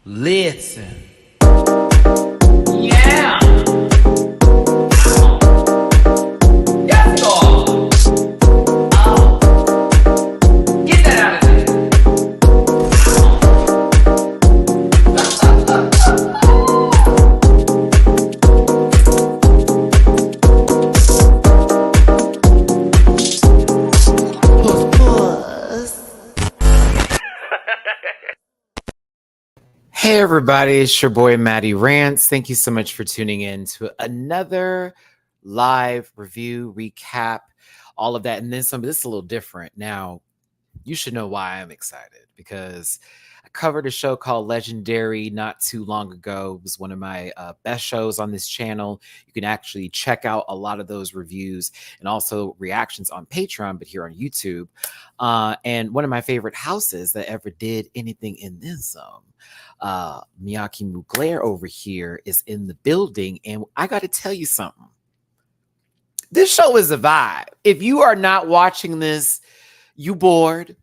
Listen. Yeah. Yes, Lord. Oh. Get that out of there. Hey everybody, it's your boy Maddie Rants. Thank you so much for tuning in to another live review, recap, all of that. And then some of this is a little different. Now, you should know why I'm excited, because I covered a show called Legendary not too long ago. It was one of my best shows on this channel. You can actually check out a lot of those reviews and also reactions on Patreon, but here on YouTube. And one of my favorite houses that ever did anything in this MIyake-Mugler over here is in the building. And I got to tell you something. This show is a vibe. If you are not watching this, you bored.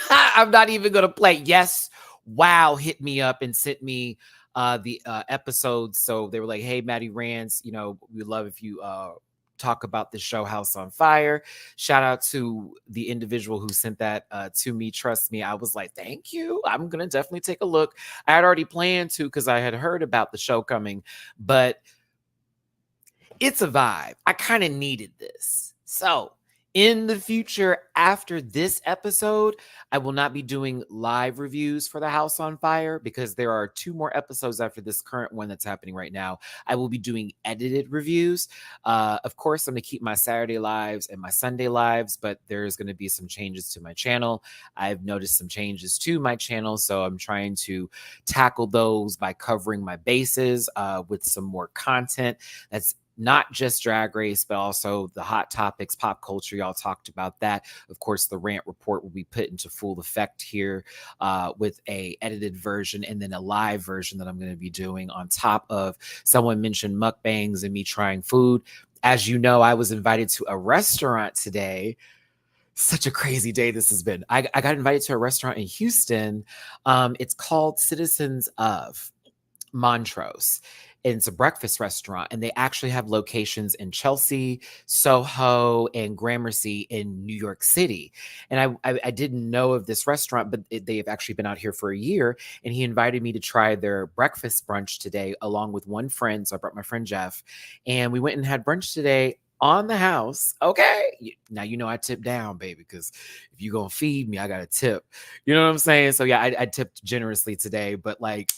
I'm not even going to play. Yes, Wow hit me up and sent me the episodes. So they were like, hey, Maddie Rants, you know, we'd love if you talk about the show House on Fire. Shout out to the individual who sent that to me. Trust me, I was like, thank you. I'm going to definitely take a look. I had already planned to because I had heard about the show coming, but it's a vibe. I kind of needed this. So in the future, after this episode, I will not be doing live reviews for the House on Fire because there are 2 more episodes after this current one that's happening right now. I will be doing edited reviews. Of course, I'm going to keep my Saturday lives and my Sunday lives, but there's going to be some changes to my channel. I've noticed some changes to my channel, so I'm trying to tackle those by covering my bases with some more content that's not just Drag Race, but also the hot topics, pop culture. Y'all talked about that. Of course, the rant report will be put into full effect here with a edited version and then a live version that I'm going to be doing on top of. Someone mentioned mukbangs and me trying food. As you know, I was invited to a restaurant today. Such a crazy day this has been. I got invited to a restaurant in Houston. It's called Citizens of Montrose. And it's a breakfast restaurant, and they actually have locations in Chelsea, Soho, and Gramercy in New York City. And I didn't know of this restaurant, but they've actually been out here for a year. And he invited me to try their breakfast brunch today, along with one friend. So I brought my friend Jeff, and we went and had brunch today on the house. Okay. Now, you know, I tip down, baby, because if you're going to feed me, I got to tip. You know what I'm saying? So yeah, I tipped generously today, but like,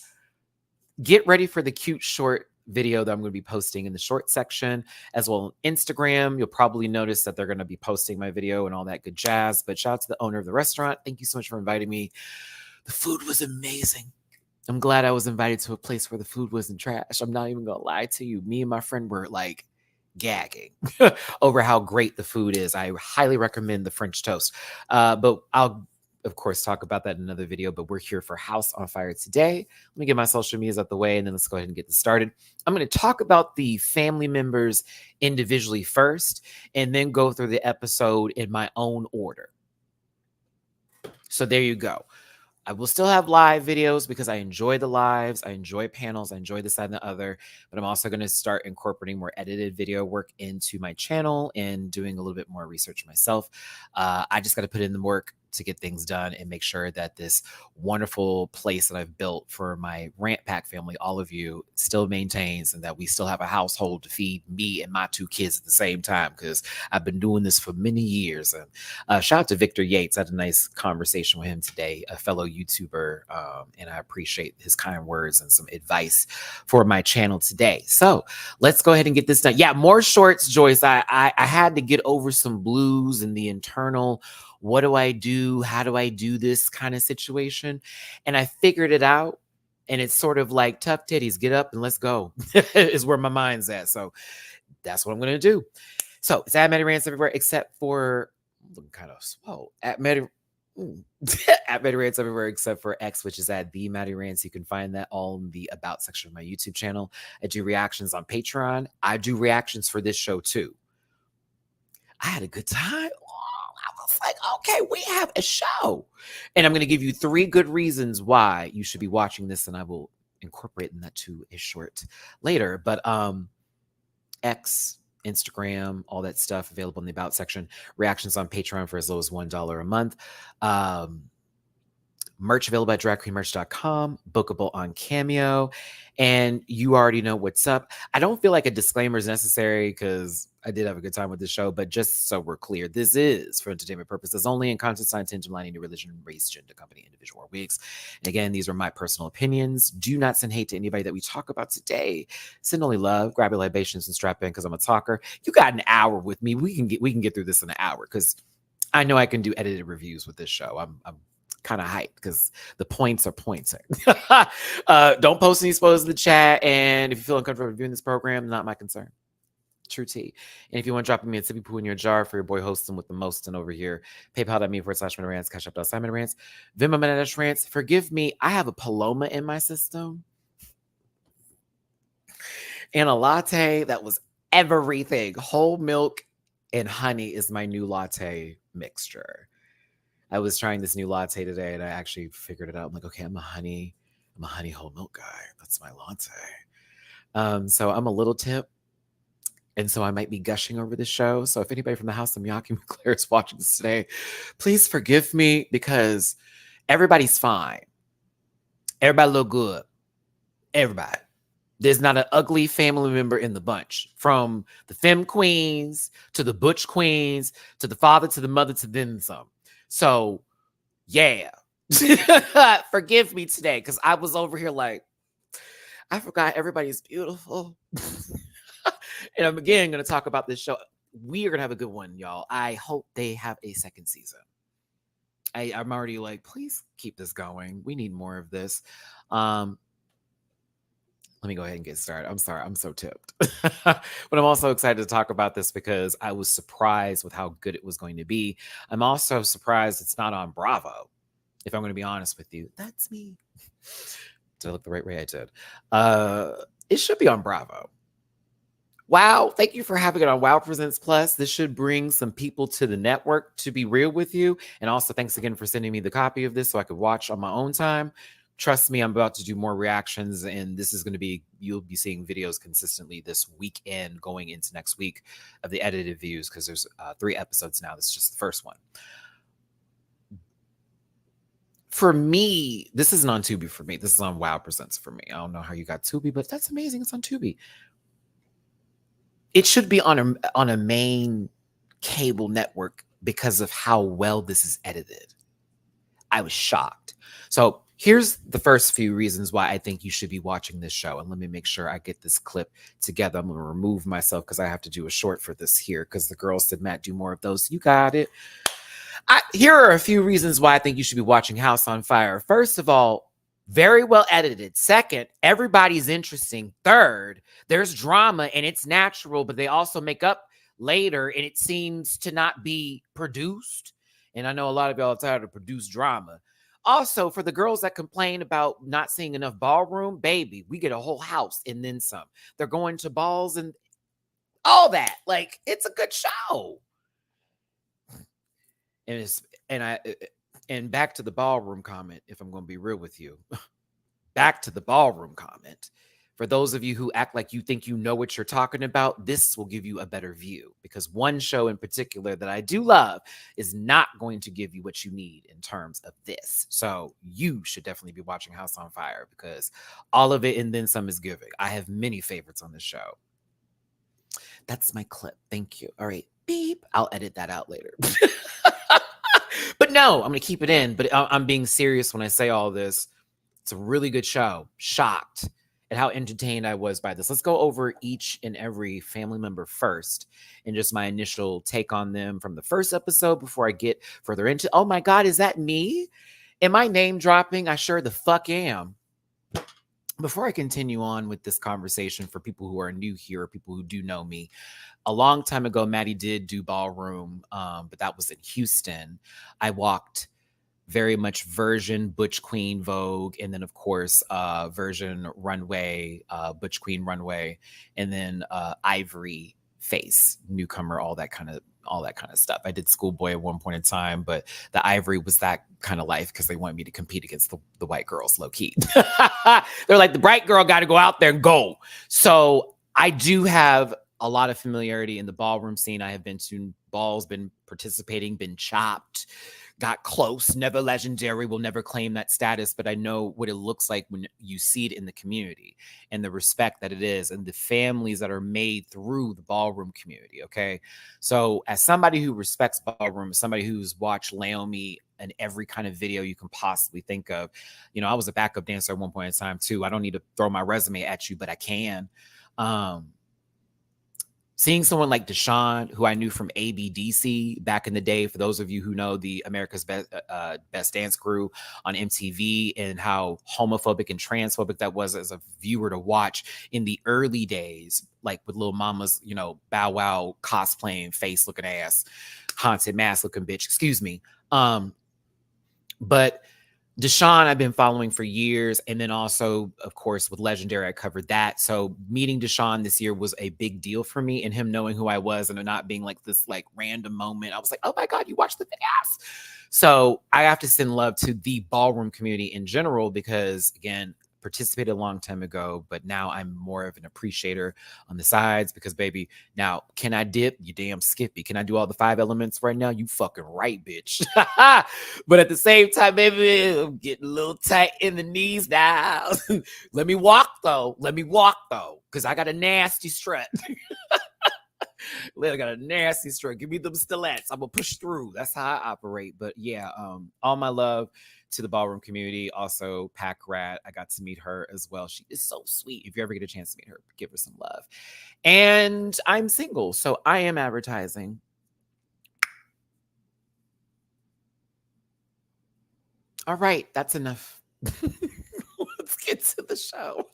get ready for the cute short video that I'm going to be posting in the short section, as well on Instagram. You'll probably notice that they're going to be posting my video and all that good jazz. But shout out to the owner of the restaurant. Thank you so much for inviting me. The food was amazing. I'm glad I was invited to a place where the food wasn't trash. I'm not even going to lie to you. Me and my friend were like gagging over how great the food is. I highly recommend the French toast. But I'll of course, talk about that in another video, but we're here for House on Fire today. Let me get my social medias out the way, and then let's go ahead and get this started. I'm going to talk about the family members individually first, and then go through the episode in my own order. So there you go. I will still have live videos because I enjoy the lives. I enjoy panels. I enjoy this, that, and the other. But I'm also going to start incorporating more edited video work into my channel and doing a little bit more research myself. I just got to put in the work to get things done and make sure that this wonderful place that I've built for my Rant Pack family, all of you, still maintains, and that we still have a household to feed me and my 2 kids at the same time, because I've been doing this for many years. And shout out to Victor Yates. I had a nice conversation with him today, a fellow YouTuber, and I appreciate his kind words and some advice for my channel today. So let's go ahead and get this done. Yeah, more shorts, Joyce. I had to get over some blues and the internal what do I do? How do I do this kind of situation? And I figured it out. And it's sort of like tough titties, get up and let's go is where my mind's at. So that's what I'm going to do. So it's at Maddie Rants everywhere, except for, I'm looking kind of slow, at Maddie Rants everywhere, except for X, which is at the Maddie Rants. You can find that all in the about section of my YouTube channel. I do reactions on Patreon. I do reactions for this show too. I had a good time. was like, okay, we have a show. And I'm going to give you 3 good reasons why you should be watching this, and I will incorporate that to a short later. But X, Instagram, all that stuff available in the About section. Reactions on Patreon for as low as $1 a month. Merch available at dragqueenmerch.com, bookable on Cameo, and you already know what's up. I don't feel like a disclaimer is necessary because I did have a good time with this show, but just so we're clear, this is for entertainment purposes only, and content science into religion, race, gender, company, individual, or weeks. And again, these are my personal opinions. Do not send hate to anybody that we talk about today. Send only love. Grab your libations and strap in because I'm a talker. You got an hour with me. We can get through this in an hour because I know I can do edited reviews with this show. I'm kind of hyped because the points are pointing. Don't post any spoilers in the chat. And if you feel uncomfortable reviewing this program, not my concern. True tea. And if you want to drop me a tippy poo in your jar for your boy hosting with the most and over here, paypal.me/rants, cash up rants, Venmo rants. Forgive me, I have a Paloma in my system and a latte that was everything. Whole milk and honey is my new latte mixture. I was trying this new latte today and I actually figured it out. I'm like, okay, I'm a honey whole milk guy. That's my latte. So I'm a little tip. And so I might be gushing over the show. So if anybody from the House of MIyake-Mugler is watching this today, please forgive me because everybody's fine. Everybody look good. Everybody. There's not an ugly family member in the bunch. From the femme queens to the butch queens to the father to the mother to then some. So, yeah. Forgive me today because I was over here like, I forgot everybody's beautiful. And I'm again going to talk about this show. We are going to have a good one, y'all. I hope they have a second season. I'm already like, please keep this going. We need more of this. Let me go ahead and get started. I'm sorry. I'm so tipped. But I'm also excited to talk about this because I was surprised with how good it was going to be. I'm also surprised it's not on Bravo. If I'm going to be honest with you, that's me. Did I look the right way? I did. It should be on Bravo. Wow, thank you for having it on Wow Presents Plus. This should bring some people to the network, to be real with you. And also, thanks again for sending me the copy of this so I could watch on my own time. Trust me, I'm about to do more reactions, and this is going to be, you'll be seeing videos consistently this weekend going into next week of the edited views because there's 3 episodes now. This is just the first one. For me, this isn't on Tubi for me. This is on Wow Presents for me. I don't know how you got Tubi, but that's amazing. It's on Tubi. It should be on a main cable network because of how well this is edited. I was shocked. So here's the first few reasons why I think you should be watching this show. And let me make sure I get this clip together. I'm going to remove myself because I have to do a short for this here because the girls said, Matt, do more of those. You got it. Here are a few reasons why I think you should be watching House on Fire. First of all, very well edited. Second, everybody's interesting. Third, there's drama and it's natural, but they also make up later and it seems to not be produced. And I know a lot of y'all are tired of produced drama. Also, for the girls that complain about not seeing enough ballroom, baby, we get a whole house and then some. They're going to balls and all that. Like, it's a good show. And back to the ballroom comment, if I'm going to be real with you. Back to the ballroom comment. For those of you who act like you think you know what you're talking about, this will give you a better view. Because one show in particular that I do love is not going to give you what you need in terms of this. So you should definitely be watching House on Fire because all of it and then some is giving. I have many favorites on this show. That's my clip. Thank you. All right. Beep. I'll edit that out later. But no, I'm going to keep it in. But I'm being serious when I say all this. It's a really good show. Shocked at how entertained I was by this. Let's go over each and every family member first and just my initial take on them from the first episode before I get further into, oh my God, is that me? Am I name dropping? I sure the fuck am. Before I continue on with this conversation for people who are new here or people who do know me, a long time ago, Maddie did do ballroom, but that was in Houston. I walked very much version Butch Queen Vogue, and then of course version runway, Butch Queen runway, and then Ivory Face, newcomer, all that kind of all that kind of stuff. I did schoolboy at one point in time, but the Ivory was that kind of life because they wanted me to compete against the white girls, low key. They're like, the bright girl got to go out there and go. So I do have a lot of familiarity in the ballroom scene. I have been to balls, been participating, been chopped, got close, never legendary, will never claim that status, but I know what it looks like when you see it in the community and the respect that it is and the families that are made through the ballroom community, okay? So as somebody who respects ballroom, somebody who's watched Laomi in every kind of video you can possibly think of, you know, I was a backup dancer at one point in time too. I don't need to throw my resume at you, but I can. Seeing someone like Deshaun, who I knew from ABDC back in the day, for those of you who know the America's Best Dance Crew on MTV, and how homophobic and transphobic that was as a viewer to watch in the early days, like with Lil Mama's, you know, Bow Wow cosplaying, face looking ass, haunted mask looking bitch, excuse me. But Deshaun, I've been following for years. And then also, of course, with Legendary, I covered that. So meeting Deshaun this year was a big deal for me, and him knowing who I was and it not being like this like random moment. I was like, oh my God, you watched the videos. So I have to send love to the ballroom community in general, because again, participated a long time ago, but now I'm more of an appreciator on the sides because, baby, now can I dip? You damn Skippy. Can I do all the 5 elements right now? You fucking right, bitch. But at the same time, baby, I'm getting a little tight in the knees now. Let me walk though. Because I got a nasty strut. I got a nasty strut. Give me them stilettes. I'm gonna push through. That's how I operate. But yeah, all my love to the ballroom community. Also, Pack Rat. I got to meet her as well. She is so sweet. If you ever get a chance to meet her, give her some love. And I'm single, so I am advertising. All right, that's enough. Let's get to the show.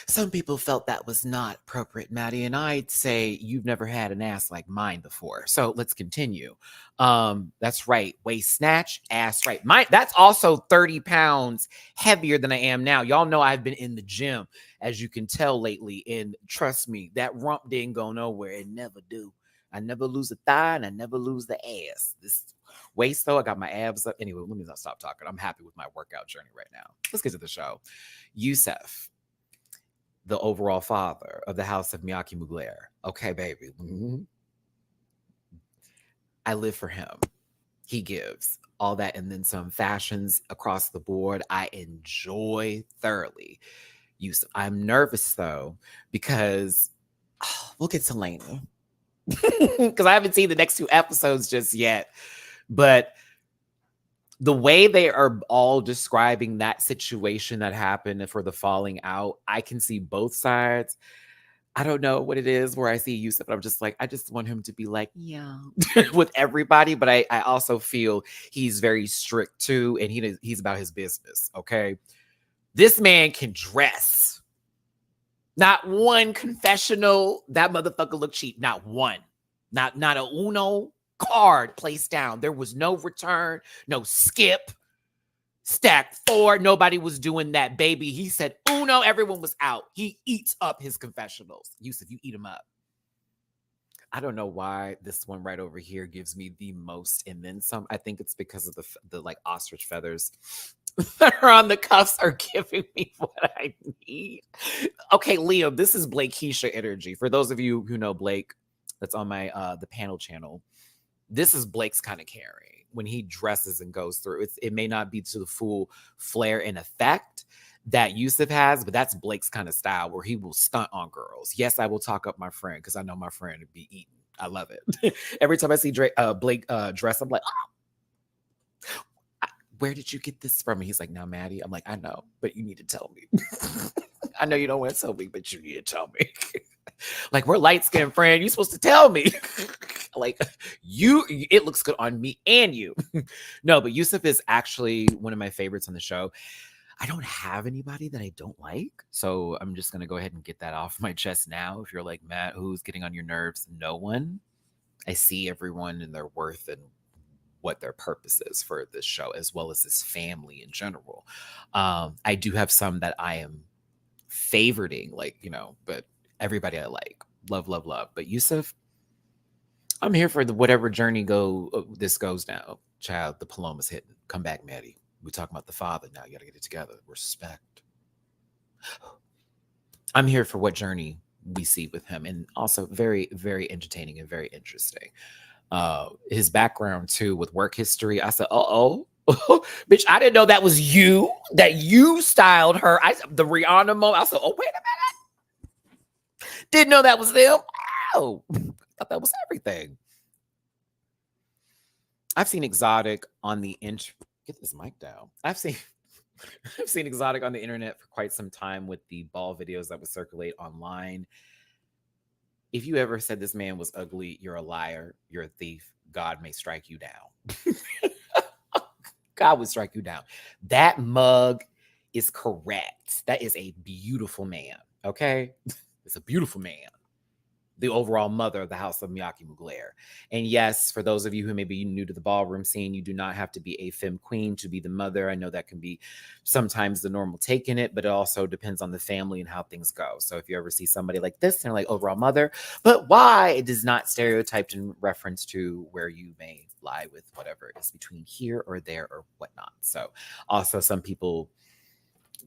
Some people felt that was not appropriate, Maddie, and I'd say you've never had an ass like mine before. So let's continue. That's right. Waist snatch, ass right. That's also 30 pounds heavier than I am now. Y'all know I've been in the gym, as you can tell lately. And trust me, that rump didn't go nowhere. It never do. I never lose a thigh and I never lose the ass. This waist, though, I got my abs up. Anyway, let me not stop talking. I'm happy with my workout journey right now. Let's get to the show. Yusef, the overall father of the House of MIyake-Mugler. Okay, baby. Mm-hmm. I live for him. He gives all that and then some, fashions across the board. I enjoy thoroughly. Yusef. I'm nervous though, because we'll get to Lena. Because I haven't seen the next 2 episodes just yet. But the way they are all describing that situation that happened for the falling out, I can see both sides. I don't know what it is where I see Yusef, but I'm just like, I just want him to be like, yeah, with everybody. But I also feel he's very strict too, and he's about his business. Okay, this man can dress. Not one confessional. That motherfucker looked cheap. Not one. Not a Uno card placed down. There was no return, no skip, stack 4. Nobody was doing that, baby. He said Uno. Everyone was out. He eats up his confessionals. Yusef, you eat them up. I don't know why this one right over here gives me the most and then some. I think it's because of the like ostrich feathers that are on the cuffs are giving me what I need. Okay, Leo, this is Blake Keisha energy. For those of you who know Blake, that's on my the panel channel. This is Blake's kind of carrying when he dresses and goes through. It may not be to the full flair and effect that Yusef has, but that's Blake's kind of style where he will stunt on girls. Yes, I will talk up my friend because I know my friend would be eaten. I love it. Every time I see Blake dress, I'm like, oh, where did you get this from? And he's like, now, Maddie. I'm like, I know, but you need to tell me. I know you don't want to tell me, but you need to tell me. Like, we're light-skinned, friend. You're supposed to tell me. Like, it looks good on me and you. No, but Yusef is actually one of my favorites on the show. I don't have anybody that I don't like. So I'm just going to go ahead and get that off my chest now. If you're like, Matt, who's getting on your nerves? No one. I see everyone and their worth and what their purpose is for this show, as well as this family in general. I do have some that I am favoriting, like, but everybody I like. Love, love, love. But Yusef, I'm here for whatever journey this goes now. Child, the Paloma's hitting. Come back, Maddie. We're talking about the father now. You got to get it together. Respect. I'm here for what journey we see with him, and also very, very entertaining and very interesting. His background too with work history. I said, oh. Bitch, I didn't know that was you, that you styled her. The Rihanna moment. I said, oh, wait a minute. Didn't know that was them. Oh, thought that was everything. I've seen Exotic on the get this mic down. I've seen Exotic on the internet for quite some time with the ball videos that would circulate online. If you ever said this man was ugly, you're a liar, you're a thief. God may strike you down. God would strike you down. That mug is correct. That is a beautiful man. Okay? It's a beautiful man. The overall mother of the House of MIyake-Mugler. And yes, for those of you who may be new to the ballroom scene, you do not have to be a femme queen to be the mother. I know that can be sometimes the normal take in it, but it also depends on the family and how things go. So if you ever see somebody like this, they're like overall mother, but why? It is not stereotyped in reference to where you may lie with whatever is between here or there or whatnot. So also some people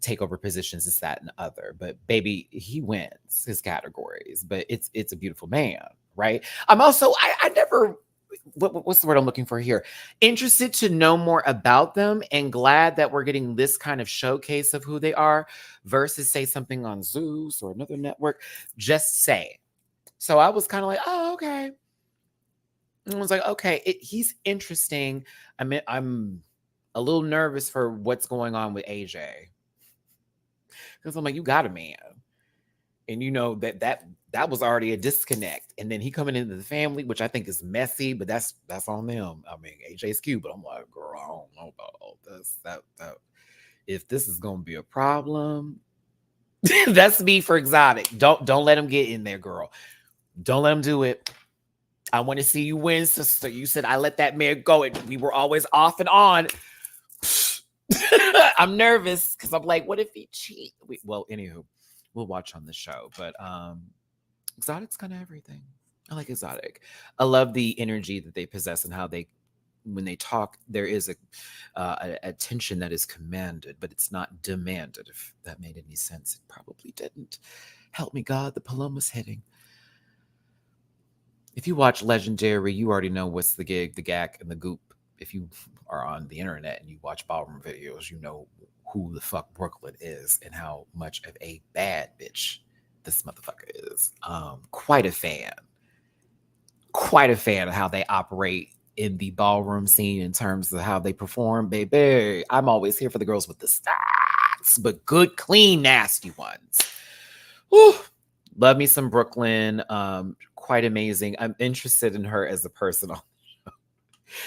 take over positions, this, that, and other. But baby, he wins his categories. But it's a beautiful man, right? I'm also, I never, what's the word I'm looking for here? Interested to know more about them and glad that we're getting this kind of showcase of who they are versus say something on Zeus or another network. Just say. So I was kind of like, oh, okay. And I was like, okay, he's interesting. I mean, I'm a little nervous for what's going on with AJ. Because I'm like, you got a man. And you know that was already a disconnect. And then he coming into the family, which I think is messy, but that's on them. I mean, AJ's cute, but I'm like, girl, I don't know about all this. That if this is gonna be a problem, that's me for Exotic. Don't let him get in there, girl. Don't let him do it. I want to see you win, sister. You said I let that man go, and we were always off and on. I'm nervous because I'm like, what if he cheat? Well, anywho, we'll watch on the show. But Exotic's kind of everything. I like Exotic. I love the energy that they possess and how when they talk, there is a tension that is commanded, but it's not demanded. If that made any sense, it probably didn't. Help me, God, the Paloma's hitting. If you watch Legendary, you already know what's the gig, the gack, and the goop. If you are on the internet and you watch ballroom videos, you know who the fuck Brooklyn is and how much of a bad bitch this motherfucker is. Quite a fan of how they operate in the ballroom scene in terms of how they perform. Baby, I'm always here for the girls with the stats, but good, clean, nasty ones. Whew. Love me some Brooklyn. Quite amazing. I'm interested in her as a person.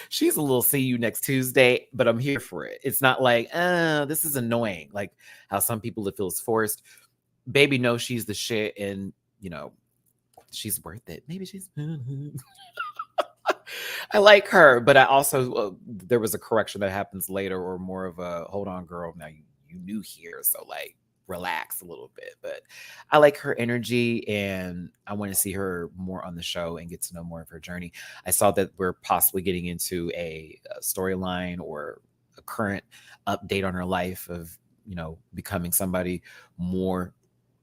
She's a little see you next Tuesday, but I'm here for it. It's not like, this is annoying. Like how some people, it feels forced. Baby knows she's the shit and, you know, she's worth it. Maybe she's... I like her, but I also, there was a correction that happens later or more of a, hold on, girl. Now you new here. So like, relax a little bit, but I like her energy and I want to see her more on the show and get to know more of her journey. I saw that we're possibly getting into a storyline or a current update on her life of, you know, becoming somebody more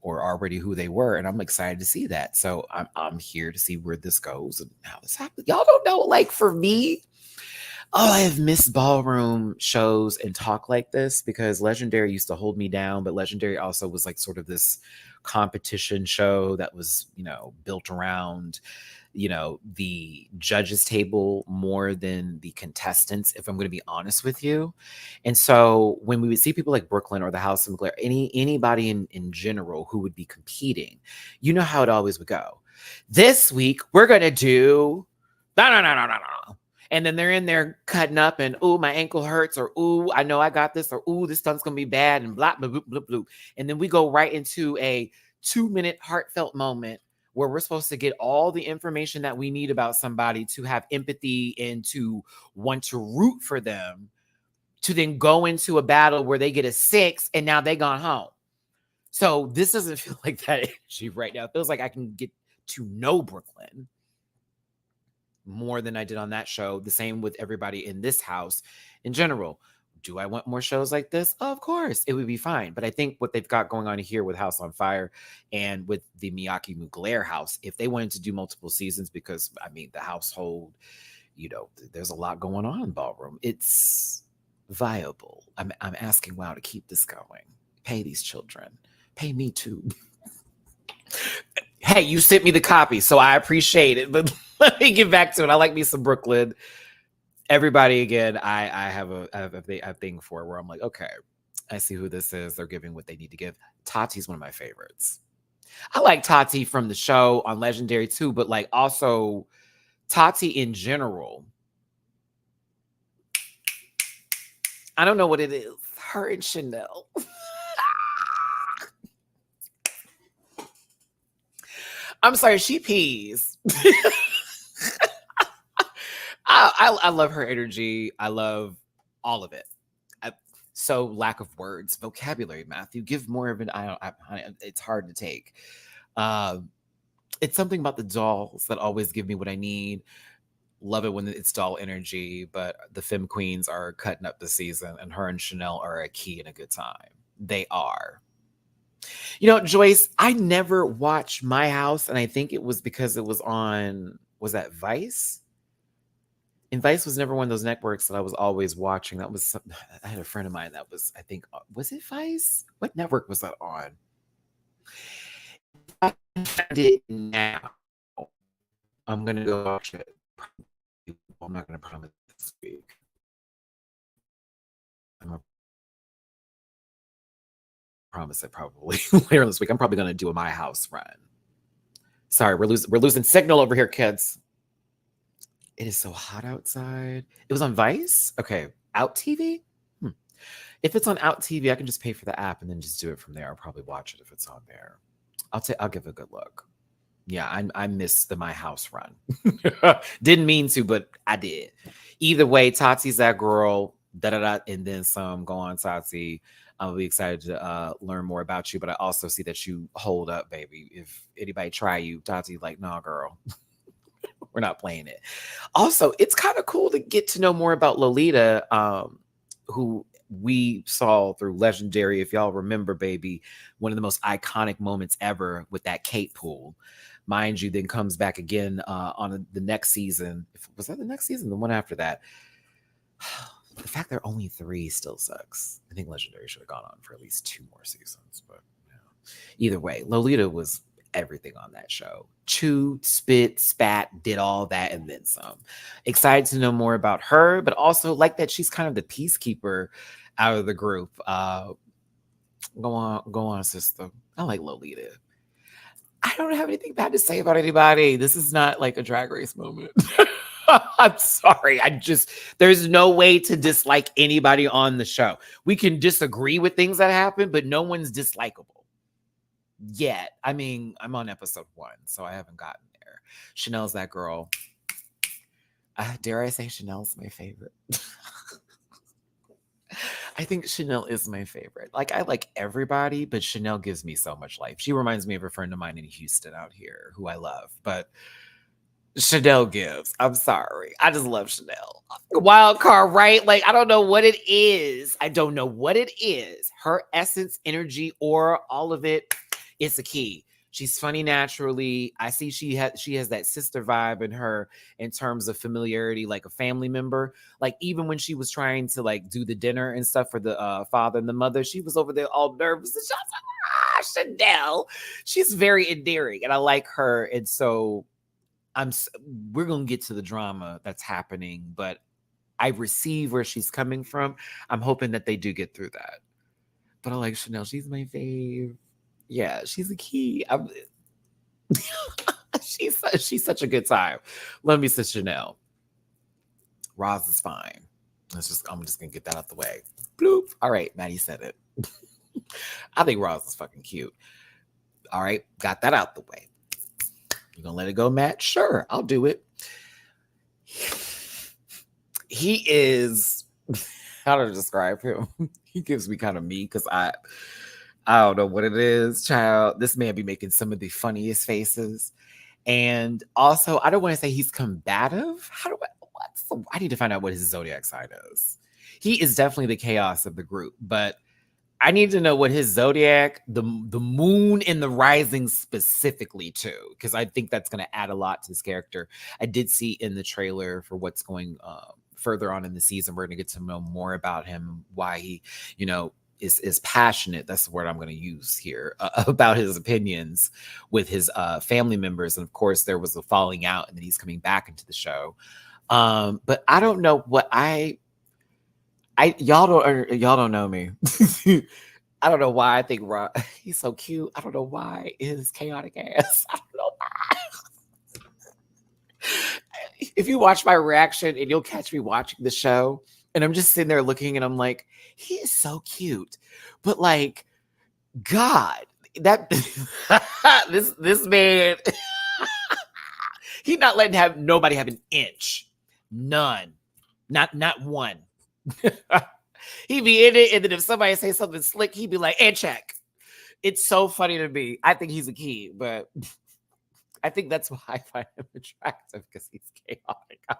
or already who they were. And I'm excited to see that. So I'm here to see where this goes and how this happens. Y'all don't know, like for me, I have missed ballroom shows and talk like this because Legendary used to hold me down, but Legendary also was like sort of this competition show that was, you know, built around, you know, the judges table more than the contestants, if I'm going to be honest with you. And so when we would see people like Brooklyn or the House of McLaren, anybody in general who would be competing, you know how it always would go. This week, we're going to do no. And then they're in there cutting up and, ooh, my ankle hurts, or, ooh, I know I got this, or, ooh, this stunt's going to be bad, and blah, blah, blah, blah, blah. And then we go right into a 2-minute heartfelt moment where we're supposed to get all the information that we need about somebody to have empathy and to want to root for them, to then go into a battle where they get a 6 and now they gone home. So this doesn't feel like that energy right now. It feels like I can get to know Brooklyn. more than I did on that show. The same with everybody in this house in general. Do I want more shows like this? Of course, it would be fine. But I think what they've got going on here with House on Fire and with the Miyake-Mugler house, if they wanted to do multiple seasons, because I mean, the household, there's a lot going on in Ballroom. It's viable. I'm asking WoW to keep this going. Pay these children. Pay me too. Hey, you sent me the copy, so I appreciate it. But let me get back to it. I like me some Brooklyn. Everybody, again, I have a thing for where I'm like, okay, I see who this is. They're giving what they need to give. Tati's one of my favorites. I like Tati from the show on Legendary too, but like also Tati in general. I don't know what it is. Her and Chanel. I'm sorry, she pees. I love her energy. I love all of it. So lack of words, vocabulary, Matthew. Give more of it. It's hard to take. It's something about the dolls that always give me what I need. Love it when it's doll energy, but the Femme Queens are cutting up the season, and her and Chanel are a key and a good time. They are. Joyce, I never watched My House, and I think it was because it was on, was that Vice? And Vice was never one of those networks that I was always watching. I had a friend of mine that was, I think, was it Vice? What network was that on? I find it now. I'm going to go watch it. I'm not going to promise this week. I'm going to promise it probably later this week. I'm probably going to do a My House run. Sorry, we're losing signal over here, kids. It is so hot outside. It was on Vice? Okay. Out TV? If it's on Out TV, I can just pay for the app and then just do it from there. I'll probably watch it if it's on there. I'll give it a good look. Yeah, I missed the My House run. Didn't mean to, but I did. Either way, Tati's that girl, and then some. Go on, Tati. I'll be excited to learn more about you, but I also see that you hold up, baby. If anybody try you, Tati, like, nah, girl. We're not playing it. Also, it's kind of cool to get to know more about Lolita, who we saw through Legendary. If y'all remember, baby, one of the most iconic moments ever with that Kate pool. Mind you, then comes back again on the next season. Was that the next season? The one after that. The fact there are only 3 still sucks. I think Legendary should have gone on for at least 2 more seasons. But either way, Lolita was everything on that show. Chewed, spit, spat, did all that and then some. Excited to know more about her, but also like that she's kind of the peacekeeper out of the group. Go on, sister. I like Lolita. I don't have anything bad to say about anybody. This is not like a Drag Race moment. I'm sorry. There's no way to dislike anybody on the show. We can disagree with things that happen, but no one's dislikable yet. I mean, I'm on episode 1, so I haven't gotten there. Chanel's that girl. Dare I say Chanel's my favorite? I think Chanel is my favorite. Like, I like everybody, but Chanel gives me so much life. She reminds me of a friend of mine in Houston out here who I love, but Chanel gives. I'm sorry. I just love Chanel. Wild card, right? Like, I don't know what it is. Her essence, energy, aura, all of it, it's a key. She's funny naturally. I see she has that sister vibe in her in terms of familiarity, like a family member. Like, even when she was trying to like do the dinner and stuff for the father and the mother, she was over there all nervous. And she was like, Chanel. She's very endearing, and I like her. And so we're gonna get to the drama that's happening, but I receive where she's coming from. I'm hoping that they do get through that. But I like Chanel. She's my fave. Yeah, she's a key. She's such a good time. Love me some Chanel. Roz is fine. I'm just gonna get that out the way. Bloop. All right, Maddie said it. I think Roz is fucking cute. All right, got that out the way. You gonna let it go, Matt? Sure, I'll do it. He is, how to describe him? He gives me kind of me because I don't know what it is, child. This man be making some of the funniest faces. And also, I don't want to say he's combative. I need to find out what his zodiac sign is. He is definitely the chaos of the group, but I need to know what his zodiac, the moon and the rising specifically too, because I think that's going to add a lot to his character. I did see in the trailer for what's going further on in the season, we're going to get to know more about him, why he, is passionate. That's the word I'm going to use here about his opinions with his family members, and of course there was a falling out, and then he's coming back into the show. But I don't know what y'all don't know me. I don't know why I think Rob, he's so cute. I don't know why his chaotic ass. I don't know why. If you watch my reaction, and you'll catch me watching the show, and I'm just sitting there looking, and I'm like, he is so cute, but like, God, that this man, he's not letting nobody have an inch, none, not one. He'd be in it, and then if somebody say something slick, he'd be like, and check. It's so funny to me. I think he's a key, but I think that's why I find him attractive, because he's chaotic. I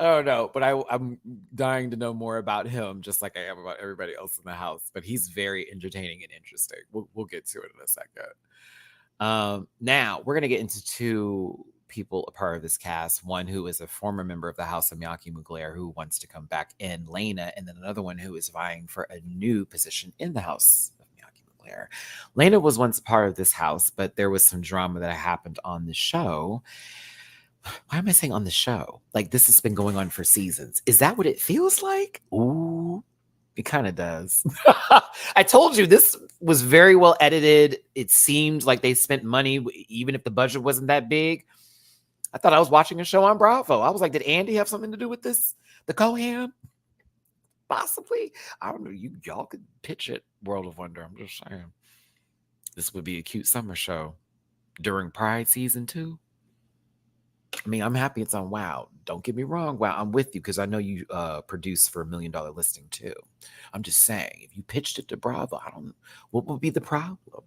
don't know, but I'm dying to know more about him, just like I am about everybody else in the house. But he's very entertaining and interesting. We'll get to it in a second. Now we're gonna get into two people a part of this cast. One who is a former member of the House of MIyake-Mugler who wants to come back in, Lena, and then another one who is vying for a new position in the House of MIyake-Mugler. Lena was once part of this house, but there was some drama that happened on the show. Why am I saying on the show? Like, this has been going on for seasons. Is that what it feels like? Ooh, it kind of does. I told you this was very well edited. It seemed like they spent money, even if the budget wasn't that big. I thought I was watching a show on Bravo. I was like, did Andy have something to do with this? The Cohan? Possibly. I don't know. Y'all could pitch it, World of Wonder. I'm just saying. This would be a cute summer show during Pride season 2. I mean, I'm happy it's on WoW. Don't get me wrong. WoW, I'm with you, because I know you produce for $1 Million Listing too. I'm just saying, if you pitched it to Bravo, what would be the problem?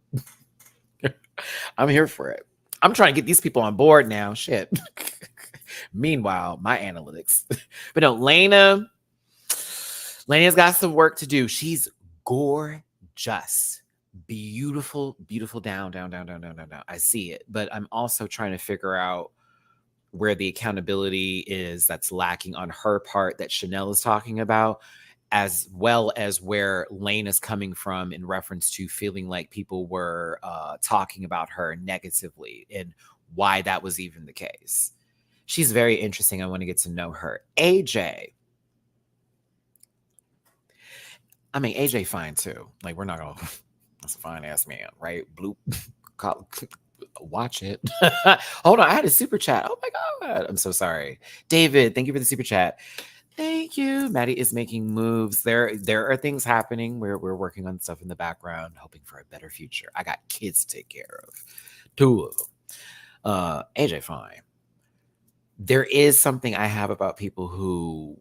I'm here for it. I'm trying to get these people on board now. Shit. Meanwhile, my analytics. But no, Lena's got some work to do. She's gorgeous. Beautiful, beautiful, down. I see it. But I'm also trying to figure out where the accountability is that's lacking on her part that Chanel is talking about, as well as where Lane is coming from in reference to feeling like people were talking about her negatively and why that was even the case. She's very interesting. I want to get to know her. AJ. I mean, AJ fine too. Like, we're not going to, that's a fine ass man, right? Bloop. Watch it. Hold on, I had a super chat. Oh my God, I'm so sorry. David, thank you for the super chat. Thank you. Maddie is making moves. There are things happening where we're working on stuff in the background, hoping for a better future. I got kids to take care of. 2 of them. AJ, fine. There is something I have about people who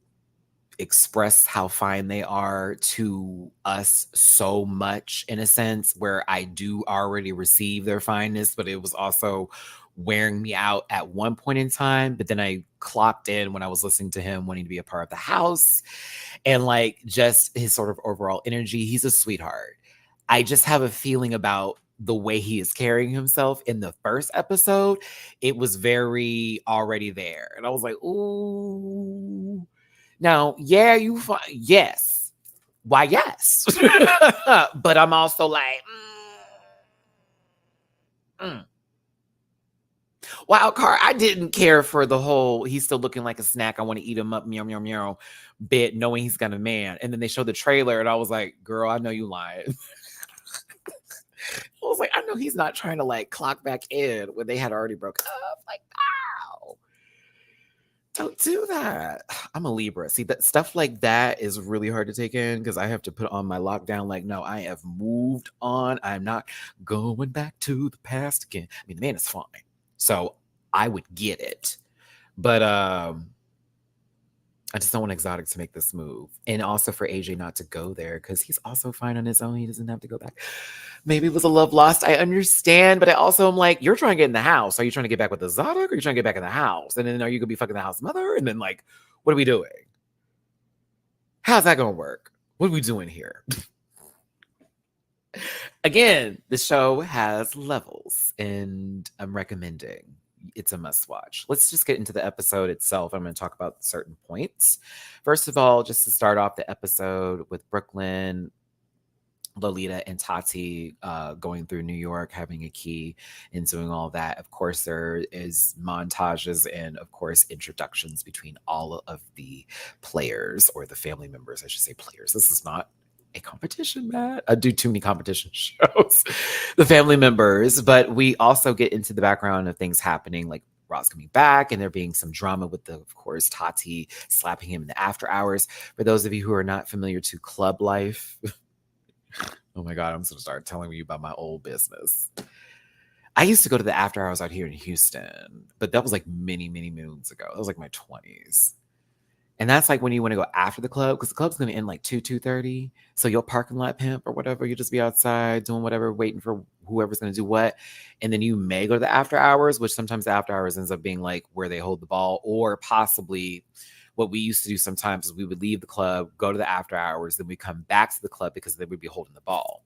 express how fine they are to us so much, in a sense, where I do already receive their fineness, but it was also wearing me out at one point in time. But then I clocked in when I was listening to him wanting to be a part of the house, and like just his sort of overall energy. He's a sweetheart. I just have a feeling about the way he is carrying himself in the first episode. It was very already there. And I was like, ooh. Now, yeah, yes. Why, yes. But I'm also like, Wild card, I didn't care for the whole, he's still looking like a snack, I want to eat him up, meow, meow, meow, bit, knowing he's got a man. And then they showed the trailer, and I was like, girl, I know you lying. I was like, I know he's not trying to like clock back in when they had already broken up. Like, ow. Don't do that. I'm a Libra. See, that stuff like that is really hard to take in, because I have to put on my lockdown. Like, no, I have moved on. I'm not going back to the past again. I mean, the man is fine, so I would get it. But I just don't want Exotic to make this move. And also for AJ not to go there because he's also fine on his own. He doesn't have to go back. Maybe it was a love lost. I understand. But I also am like, you're trying to get in the house. Are you trying to get back with Exotic or are you trying to get back in the house? And then are you going to be fucking the house mother? And then, like, what are we doing? How's that going to work? What are we doing here? Again, the show has levels, and I'm recommending it's a must watch. Let's just get into the episode itself. I'm going to talk about certain points. First of all, just to start off the episode with Brooklyn, Lolita, and Tati going through New York, having a key and doing all that. Of course, there is montages and, of course, introductions between all of the players, or the family members, I should say players. This is not a competition, Matt. I do too many competition shows. The family members, but we also get into the background of things happening, like Ross coming back, and there being some drama with of course, Tati slapping him in the after hours. For those of you who are not familiar to club life, oh my God, I'm going to start telling you about my old business. I used to go to the after hours out here in Houston, but that was like many, many moons ago. That was like my 20s. And that's like when you want to go after the club, because the club's going to end like 2:30. So you'll parking lot pimp or whatever. You just be outside doing whatever, waiting for whoever's going to do what. And then you may go to the after hours, which sometimes the after hours ends up being like where they hold the ball, or possibly what we used to do sometimes is we would leave the club, go to the after hours, then we come back to the club because they would be holding the ball.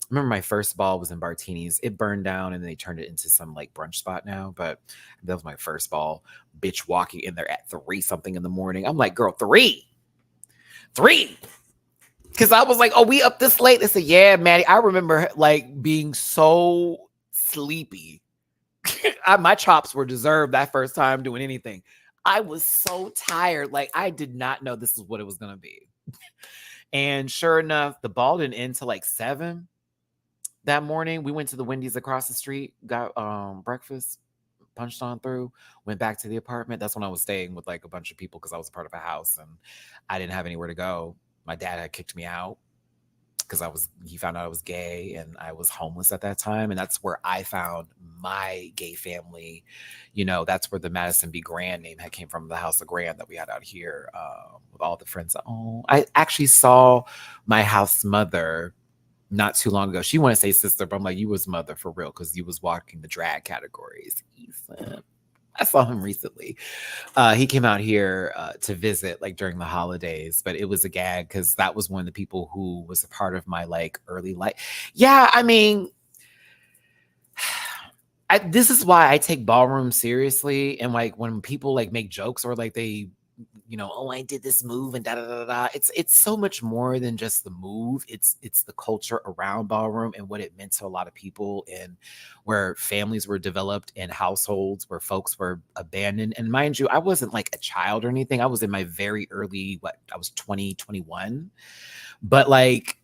I remember my first ball was in Bartini's. It burned down and they turned it into some like brunch spot now. But that was my first ball. Bitch walking in there at 3 something in the morning. I'm like, girl, 3. Because I was like, oh, we up this late? They said, yeah, Maddie. I remember like being so sleepy. My chops were deserved that first time doing anything. I was so tired. Like, I did not know this is what it was going to be. And sure enough, the ball didn't end till like 7. That morning, we went to the Wendy's across the street, got breakfast, punched on through, went back to the apartment. That's when I was staying with like a bunch of people because I was a part of a house and I didn't have anywhere to go. My dad had kicked me out because he found out I was gay and I was homeless at that time. And that's where I found my gay family. You know, that's where the Madison B. Grand name came from, the House of Grand that we had out here with all the friends. Oh, I actually saw my house mother not too long ago. She want to say sister, but I'm like, you was mother for real because you was walking the drag categories. I saw him recently. He came out here to visit like during the holidays, but it was a gag because that was one of the people who was a part of my like early life. Yeah, I mean, this is why I take ballroom seriously. And like when people like make jokes or like they, you know, oh, I did this move and da da da da. It's so much more than just the move. It's the culture around ballroom and what it meant to a lot of people, and where families were developed and households where folks were abandoned. And mind you, I wasn't like a child or anything. I was in my very early, I was 20, 21. But like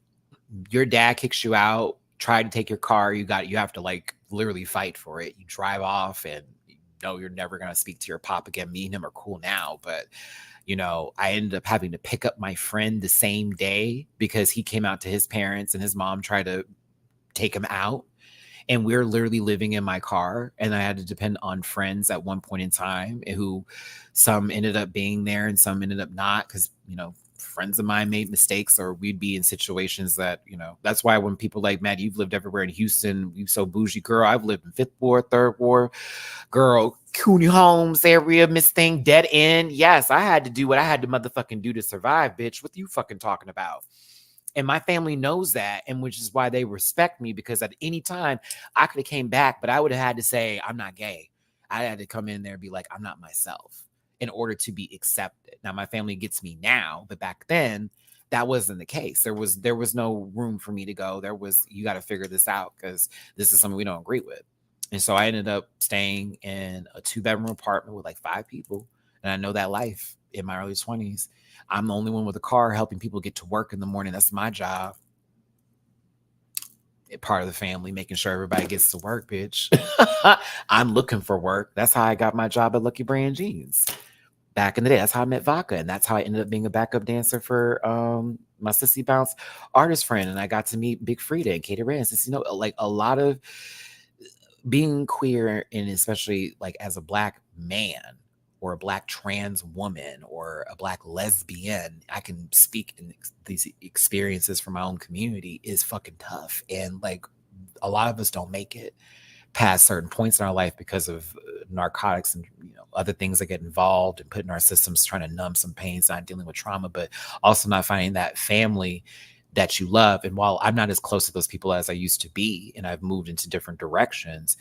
your dad kicks you out, try to take your car, you have to like literally fight for it. You drive off and know you're never going to speak to your pop again. Me and him are cool now, but you know, I ended up having to pick up my friend the same day because he came out to his parents and his mom tried to take him out. And we're literally living in my car. And I had to depend on friends at one point in time who some ended up being there and some ended up not because, you know, friends of mine made mistakes, or we'd be in situations that, you know, that's why when people like, Matt, you've lived everywhere in Houston, you so bougie, girl. I've lived in 5th Ward, 3rd Ward, girl, Cooney Homes area, Miss Thing, dead end. Yes, I had to do what I had to motherfucking do to survive, bitch. What you fucking talking about? And my family knows that, and which is why they respect me, because at any time I could have came back, but I would have had to say, I'm not gay. I had to come in there and be like, I'm not myself in order to be accepted. Now, my family gets me now, but back then that wasn't the case. There was no room for me to go. You got to figure this out because this is something we don't agree with. And so I ended up staying in a 2-bedroom apartment with like 5 people. And I know that life in my early 20s. I'm the only one with a car helping people get to work in the morning. That's my job. Part of the family, making sure everybody gets to work, bitch. I'm looking for work. That's how I got my job at Lucky Brand Jeans. Back in the day, that's how I met Vodka. And that's how I ended up being a backup dancer for my Sissy Bounce artist friend. And I got to meet Big Frida and Katie Rance. You know, like a lot of being queer, and especially like as a Black man, or a Black trans woman or a Black lesbian, I can speak in these experiences from my own community, is fucking tough. And like a lot of us don't make it past certain points in our life because of narcotics and other things that get involved and put in our systems, trying to numb some pains, not dealing with trauma, but also not finding that family that you love. And while I'm not as close to those people as I used to be, and I've moved into different directions,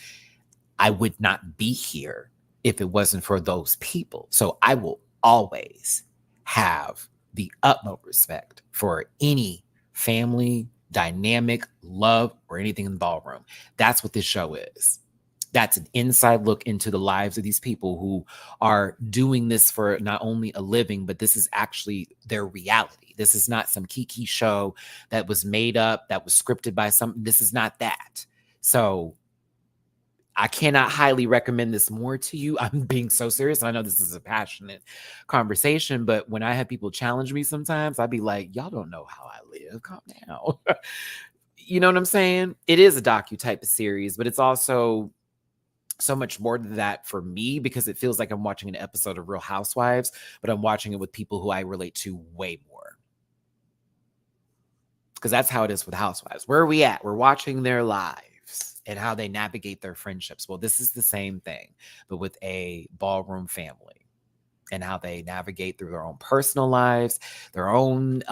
I would not be here if it wasn't for those people. So I will always have the utmost respect for any family dynamic, love, or anything in the ballroom. That's what this show is. That's an inside look into the lives of these people who are doing this for not only a living, but this is actually their reality. This is not some kiki show that was made up, that was scripted by some. This is not that. So I cannot highly recommend this more to you. I'm being so serious. I know this is a passionate conversation, but when I have people challenge me sometimes, I'd be like, y'all don't know how I live. Calm down. You know what I'm saying? It is a docu type of series, but it's also so much more than that for me, because it feels like I'm watching an episode of Real Housewives, but I'm watching it with people who I relate to way more. Because that's how it is with Housewives. Where are we at? We're watching their lives and how they navigate their friendships. Well, this is the same thing, but with a ballroom family, and how they navigate through their own personal lives, their own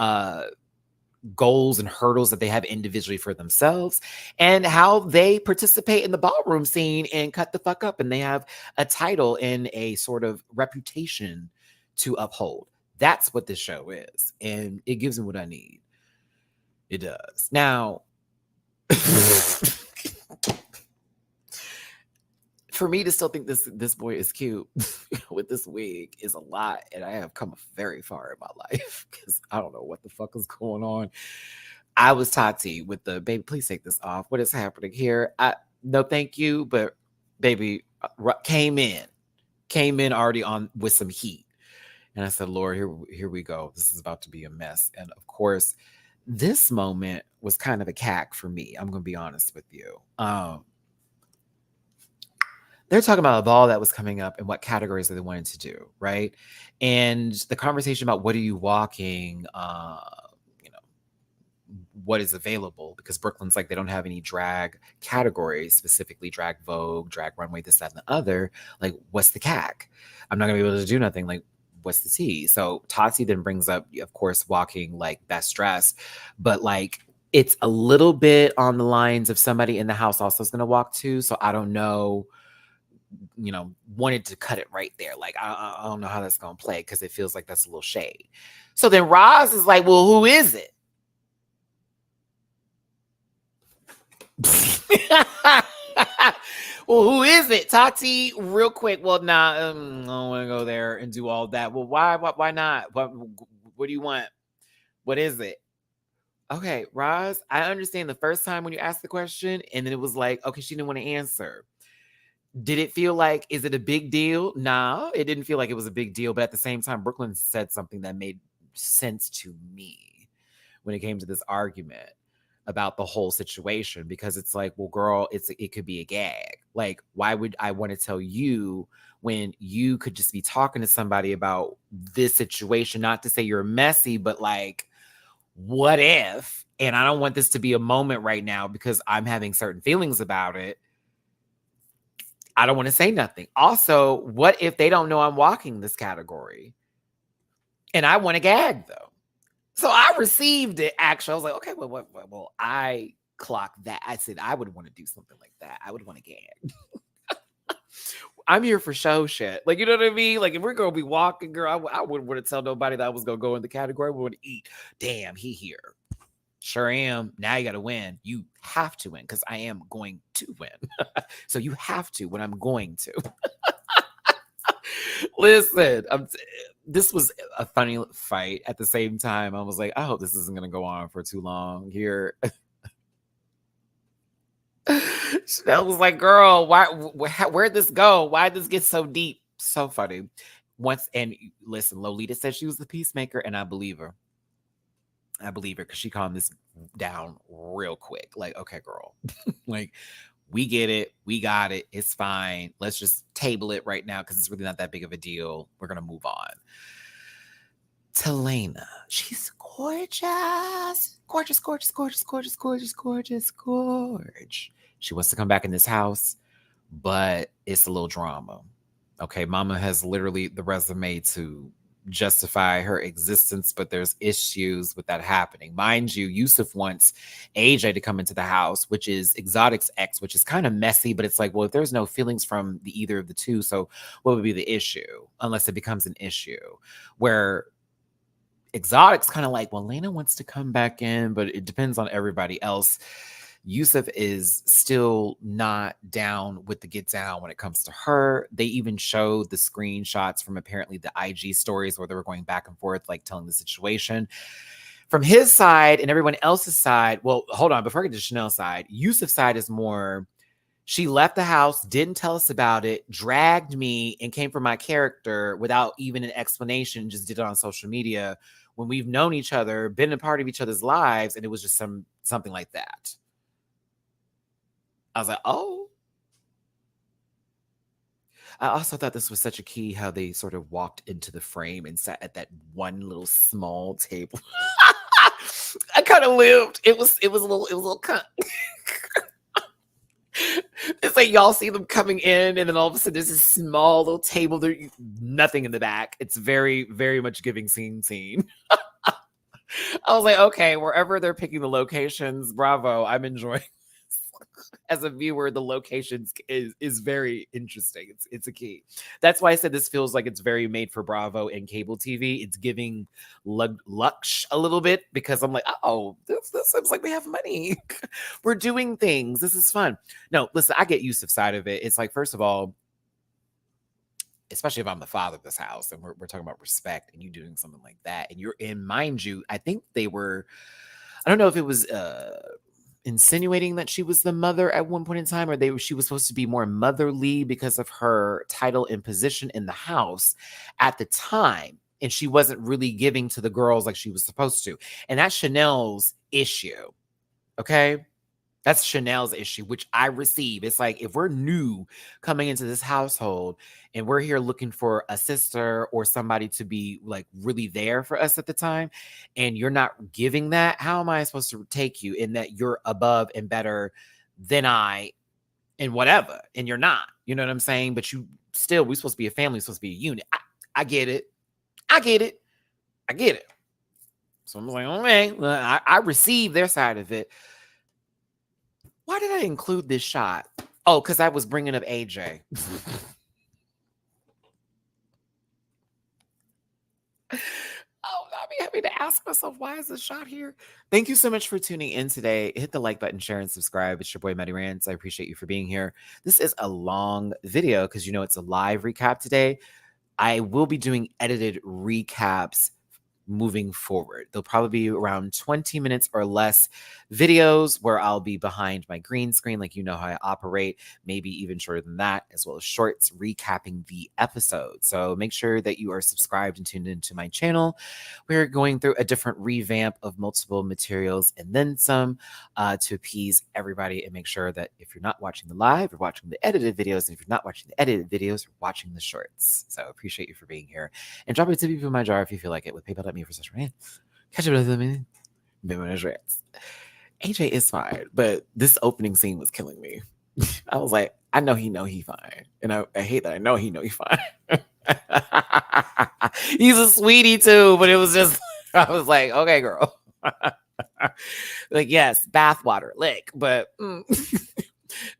goals and hurdles that they have individually for themselves, and how they participate in the ballroom scene and cut the fuck up. And they have a title and a sort of reputation to uphold. That's what this show is. And it gives me what I need. It does. Now, for me to still think this boy is cute with this wig is a lot, and I have come very far in my life because I don't know what the fuck is going on. I was Tati with the baby. Please take this off. What is happening here? No, thank you, but baby came in already on with some heat, and I said, Lord, here we go. This is about to be a mess, and of course, this moment was kind of a cack for me. I'm gonna be honest with you. They're talking about a ball that was coming up and what categories that they wanted to do, right? And the conversation about what are you walking, what is available, because Brooklyn's like, they don't have any drag categories, specifically drag Vogue, drag runway, this, that, and the other. Like, what's the CAC? I'm not gonna be able to do nothing. Like, what's the T? So Tati then brings up, of course, walking like best dressed, but like, it's a little bit on the lines of somebody in the house also is gonna walk too. So I don't know, wanted to cut it right there. Like, I don't know how that's going to play, because it feels like that's a little shade. So then Roz is like, well, who is it? Well, who is it? Tati, real quick. Well, nah, I don't want to go there and do all that. Well, why not? What do you want? What is it? Okay, Roz, I understand the first time when you asked the question, and then it was like, okay, she didn't want to answer. Did it feel like, is it a big deal? Nah, it didn't feel like it was a big deal. But at the same time, Brooklyn said something that made sense to me when it came to this argument about the whole situation, because it's like, well, girl, it could be a gag. Like, why would I want to tell you when you could just be talking to somebody about this situation? Not to say you're messy, but like, what if? And I don't want this to be a moment right now because I'm having certain feelings about it. I don't want to say nothing. Also, what if they don't know I'm walking this category? And I want to gag, though. So I received it, actually. I was like, okay, well, I clocked that. I said I would want to do something like that. I would want to gag. I'm here for show shit. Like, you know what I mean? Like, if we're going to be walking, girl, I wouldn't want to tell nobody that I was going to go in the category. We want to eat. Damn, he here. Sure am. Now you got to win. You have to win, because I am going to win. So you have to when I'm going to. Listen, this was a funny fight. At the same time, I was like, I hope this isn't going to go on for too long here. Chanel was like, girl, where'd this go? Why'd this get so deep? So funny. And listen, Lolita said she was the peacemaker, and I believe her. I believe her, because she calmed this down real quick. Like, okay, girl. Like, We get it. We got it. It's fine. Let's just table it right now because it's really not that big of a deal. We're going to move on. To Lena. She's gorgeous. Gorgeous, gorgeous, gorgeous, gorgeous, gorgeous, gorgeous, gorgeous. She wants to come back in this house, but it's a little drama. Okay, mama has literally the resume to justify her existence, but there's issues with that happening. Mind you, Yusuf wants AJ to come into the house, which is Exotic's ex, which is kind of messy, but it's like, well, if there's no feelings from either of the two, so what would be the issue? Unless it becomes an issue where Exotic's kind of like, well, Lena wants to come back in, but it depends on everybody else. Yusuf is still not down with the get down when it comes to her. They even showed the screenshots from apparently the IG stories where they were going back and forth, like telling the situation. From his side and everyone else's side, well, hold on, before I get to Chanel's side, Yusuf's side is more, she left the house, didn't tell us about it, dragged me, and came for my character without even an explanation, just did it on social media when we've known each other, been a part of each other's lives, and it was just something like that. I was like, oh. I also thought this was such a key how they sort of walked into the frame and sat at that one little small table. I kind of lived. It was a little it's like y'all see them coming in, and then all of a sudden there's this small little table. There, nothing in the back. It's very, very much giving scene. I was like, okay, wherever they're picking the locations, bravo. I'm enjoying as a viewer, the locations is very interesting. It's a key. That's why I said this feels like it's very made for Bravo and cable TV. It's giving Lux a little bit because I'm like, oh, this seems like we have money. We're doing things. This is fun. No, listen, I get Yusuf's side of it. It's like, first of all, especially if I'm the father of this house and we're talking about respect and you doing something like that. And you're in, mind you, I think they were, I don't know if it was insinuating that she was the mother at one point in time, or she was supposed to be more motherly because of her title and position in the house at the time. And she wasn't really giving to the girls like she was supposed to. And that's Chanel's issue. Okay. That's Chanel's issue, which I receive. It's like, if we're new coming into this household and we're here looking for a sister or somebody to be like really there for us at the time, and you're not giving that, how am I supposed to take you in that you're above and better than I and whatever, and you're not, you know what I'm saying? But we're supposed to be a family, supposed to be a unit. I get it. I get it. So I'm like, okay, I receive their side of it. Why did I include this shot? Oh, because I was bringing up AJ. I'll be happy to ask myself, why is this shot here? Thank you so much for tuning in today. Hit the like button, share, and subscribe. It's your boy, Maddie Rants. I appreciate you for being here. This is a long video because, it's a live recap today. I will be doing edited recaps moving forward. They'll probably be around 20 minutes or less videos where I'll be behind my green screen, like you know how I operate, maybe even shorter than that, as well as shorts recapping the episode. So make sure that you are subscribed and tuned into my channel. We're going through a different revamp of multiple materials and then some to appease everybody, and make sure that if you're not watching the live, you're watching the edited videos. And if you're not watching the edited videos, you're watching the shorts. So appreciate you for being here. And drop a tip in my jar if you feel like it with PayPal.me for such rant. Catch up with them. AJ is fine, but this opening scene was killing me. I was like, I know he fine. And I hate that I know he fine. He's a sweetie too, but it was just, I was like, okay, girl. Like, yes, bathwater, lick. But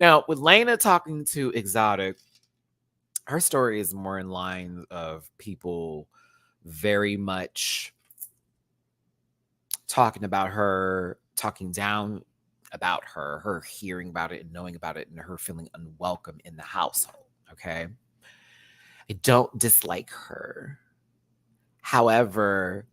now with Lena talking to Exotic, her story is more in line of people very much talking about her, talking down about her hearing about it and knowing about it, and her feeling unwelcome in the household. Okay. I don't dislike her. However,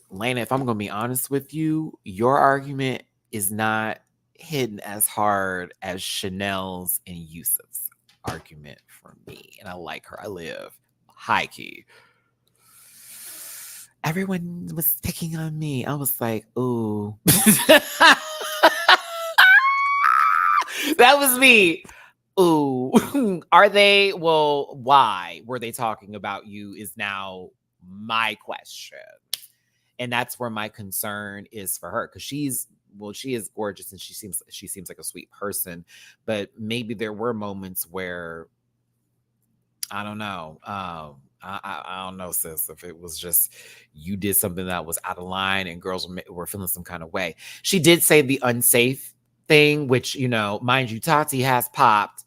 Lena, if I'm going to be honest with you, your argument is not hidden as hard as Chanel's and Yusuf's argument for me. And I like her. I live high key. Everyone was picking on me. I was like, ooh. That was me. Ooh, are they? Well, why were they talking about you is now my question. And that's where my concern is for her, because she is gorgeous and she seems like a sweet person, but maybe there were moments where I don't know. I don't know, sis. If it was just you did something that was out of line and girls were feeling some kind of way. She did say the unsafe thing, which, mind you, Tati has popped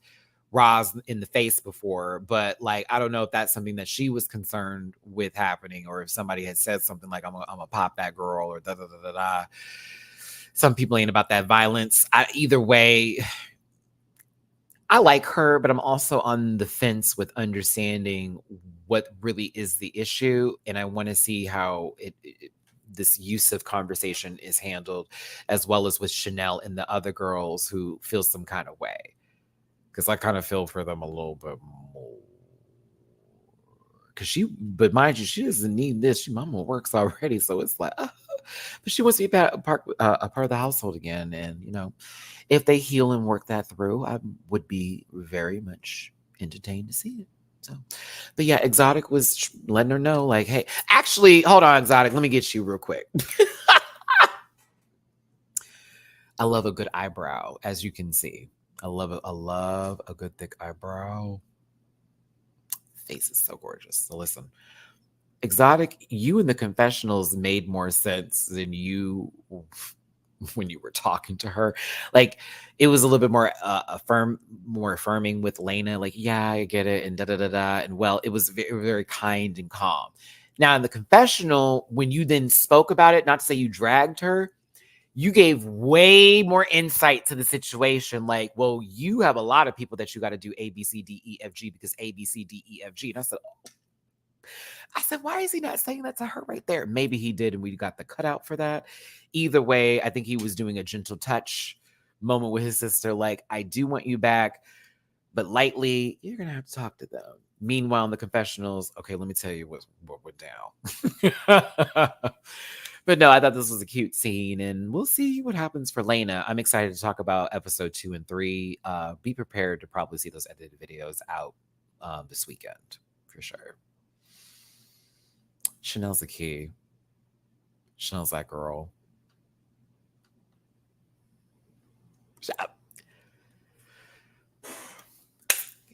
Roz in the face before, but like I don't know if that's something that she was concerned with happening, or if somebody had said something like I'm gonna pop that girl or da da da da da. Some people ain't about that violence. Either way, I like her, but I'm also on the fence with understanding what really is the issue, and I want to see how this use of conversation is handled, as well as with Chanel and the other girls who feel some kind of way, because I kind of feel for them a little bit more. But mind you, she doesn't need this. She mama works already, so it's like, but she wants to be a part of the household again, and if they heal and work that through, I would be very much entertained to see it. So, but yeah, Exotic was letting her know, like, hey, actually, hold on, Exotic, let me get you real quick. I love a good eyebrow, as you can see. I love a good thick eyebrow. Face is so gorgeous. So listen, Exotic, you in the confessionals made more sense than you when you were talking to her. Like, it was a little bit more more affirming with Lena. Like, yeah, I get it, and da da da da. And well, it was very, very kind and calm. Now in the confessional, when you then spoke about it, not to say you dragged her, you gave way more insight to the situation. Like, well, you have a lot of people that you got to do A, B, C, D, E, F, G, because A, B, C, D, E, F, G. And I said, why is he not saying that to her right there? Maybe he did, and we got the cutout for that. Either way, I think he was doing a gentle touch moment with his sister. Like, I do want you back, but lightly, you're going to have to talk to them. Meanwhile, in the confessionals, okay, let me tell you what went down. But no, I thought this was a cute scene, and we'll see what happens for Lena. I'm excited to talk about episode 2 and 3. Be prepared to probably see those edited videos out this weekend for sure. Chanel's the key. Chanel's that girl.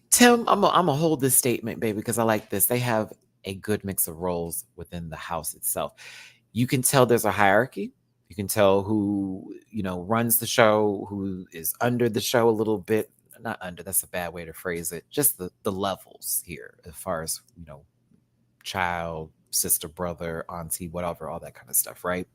Tim, I'm gonna hold this statement, baby, because I like this. They have a good mix of roles within the house itself. You can tell there's a hierarchy. You can tell who, runs the show, who is under the show a little bit. Not under, that's a bad way to phrase it. Just the levels here, as far as, child, sister, brother, auntie, whatever, all that kind of stuff, right?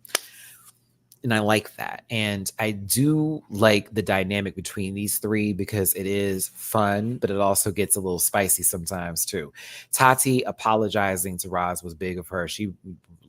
And I like that. And I do like the dynamic between these three, because it is fun, but it also gets a little spicy sometimes too. Tati apologizing to Roz was big of her. She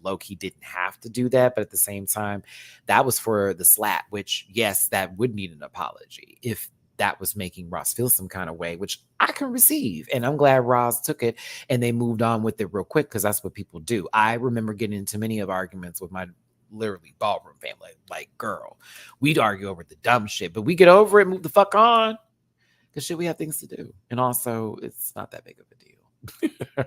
low-key didn't have to do that, but at the same time, that was for the slap, which, yes, that would need an apology if that was making Roz feel some kind of way, which I can receive. And I'm glad Roz took it and they moved on with it real quick, because that's what people do. I remember getting into many of arguments with my literally ballroom family. Like, girl, we'd argue over the dumb shit, but we get over it, move the fuck on, because shit, we have things to do. And also, it's not that big of a deal.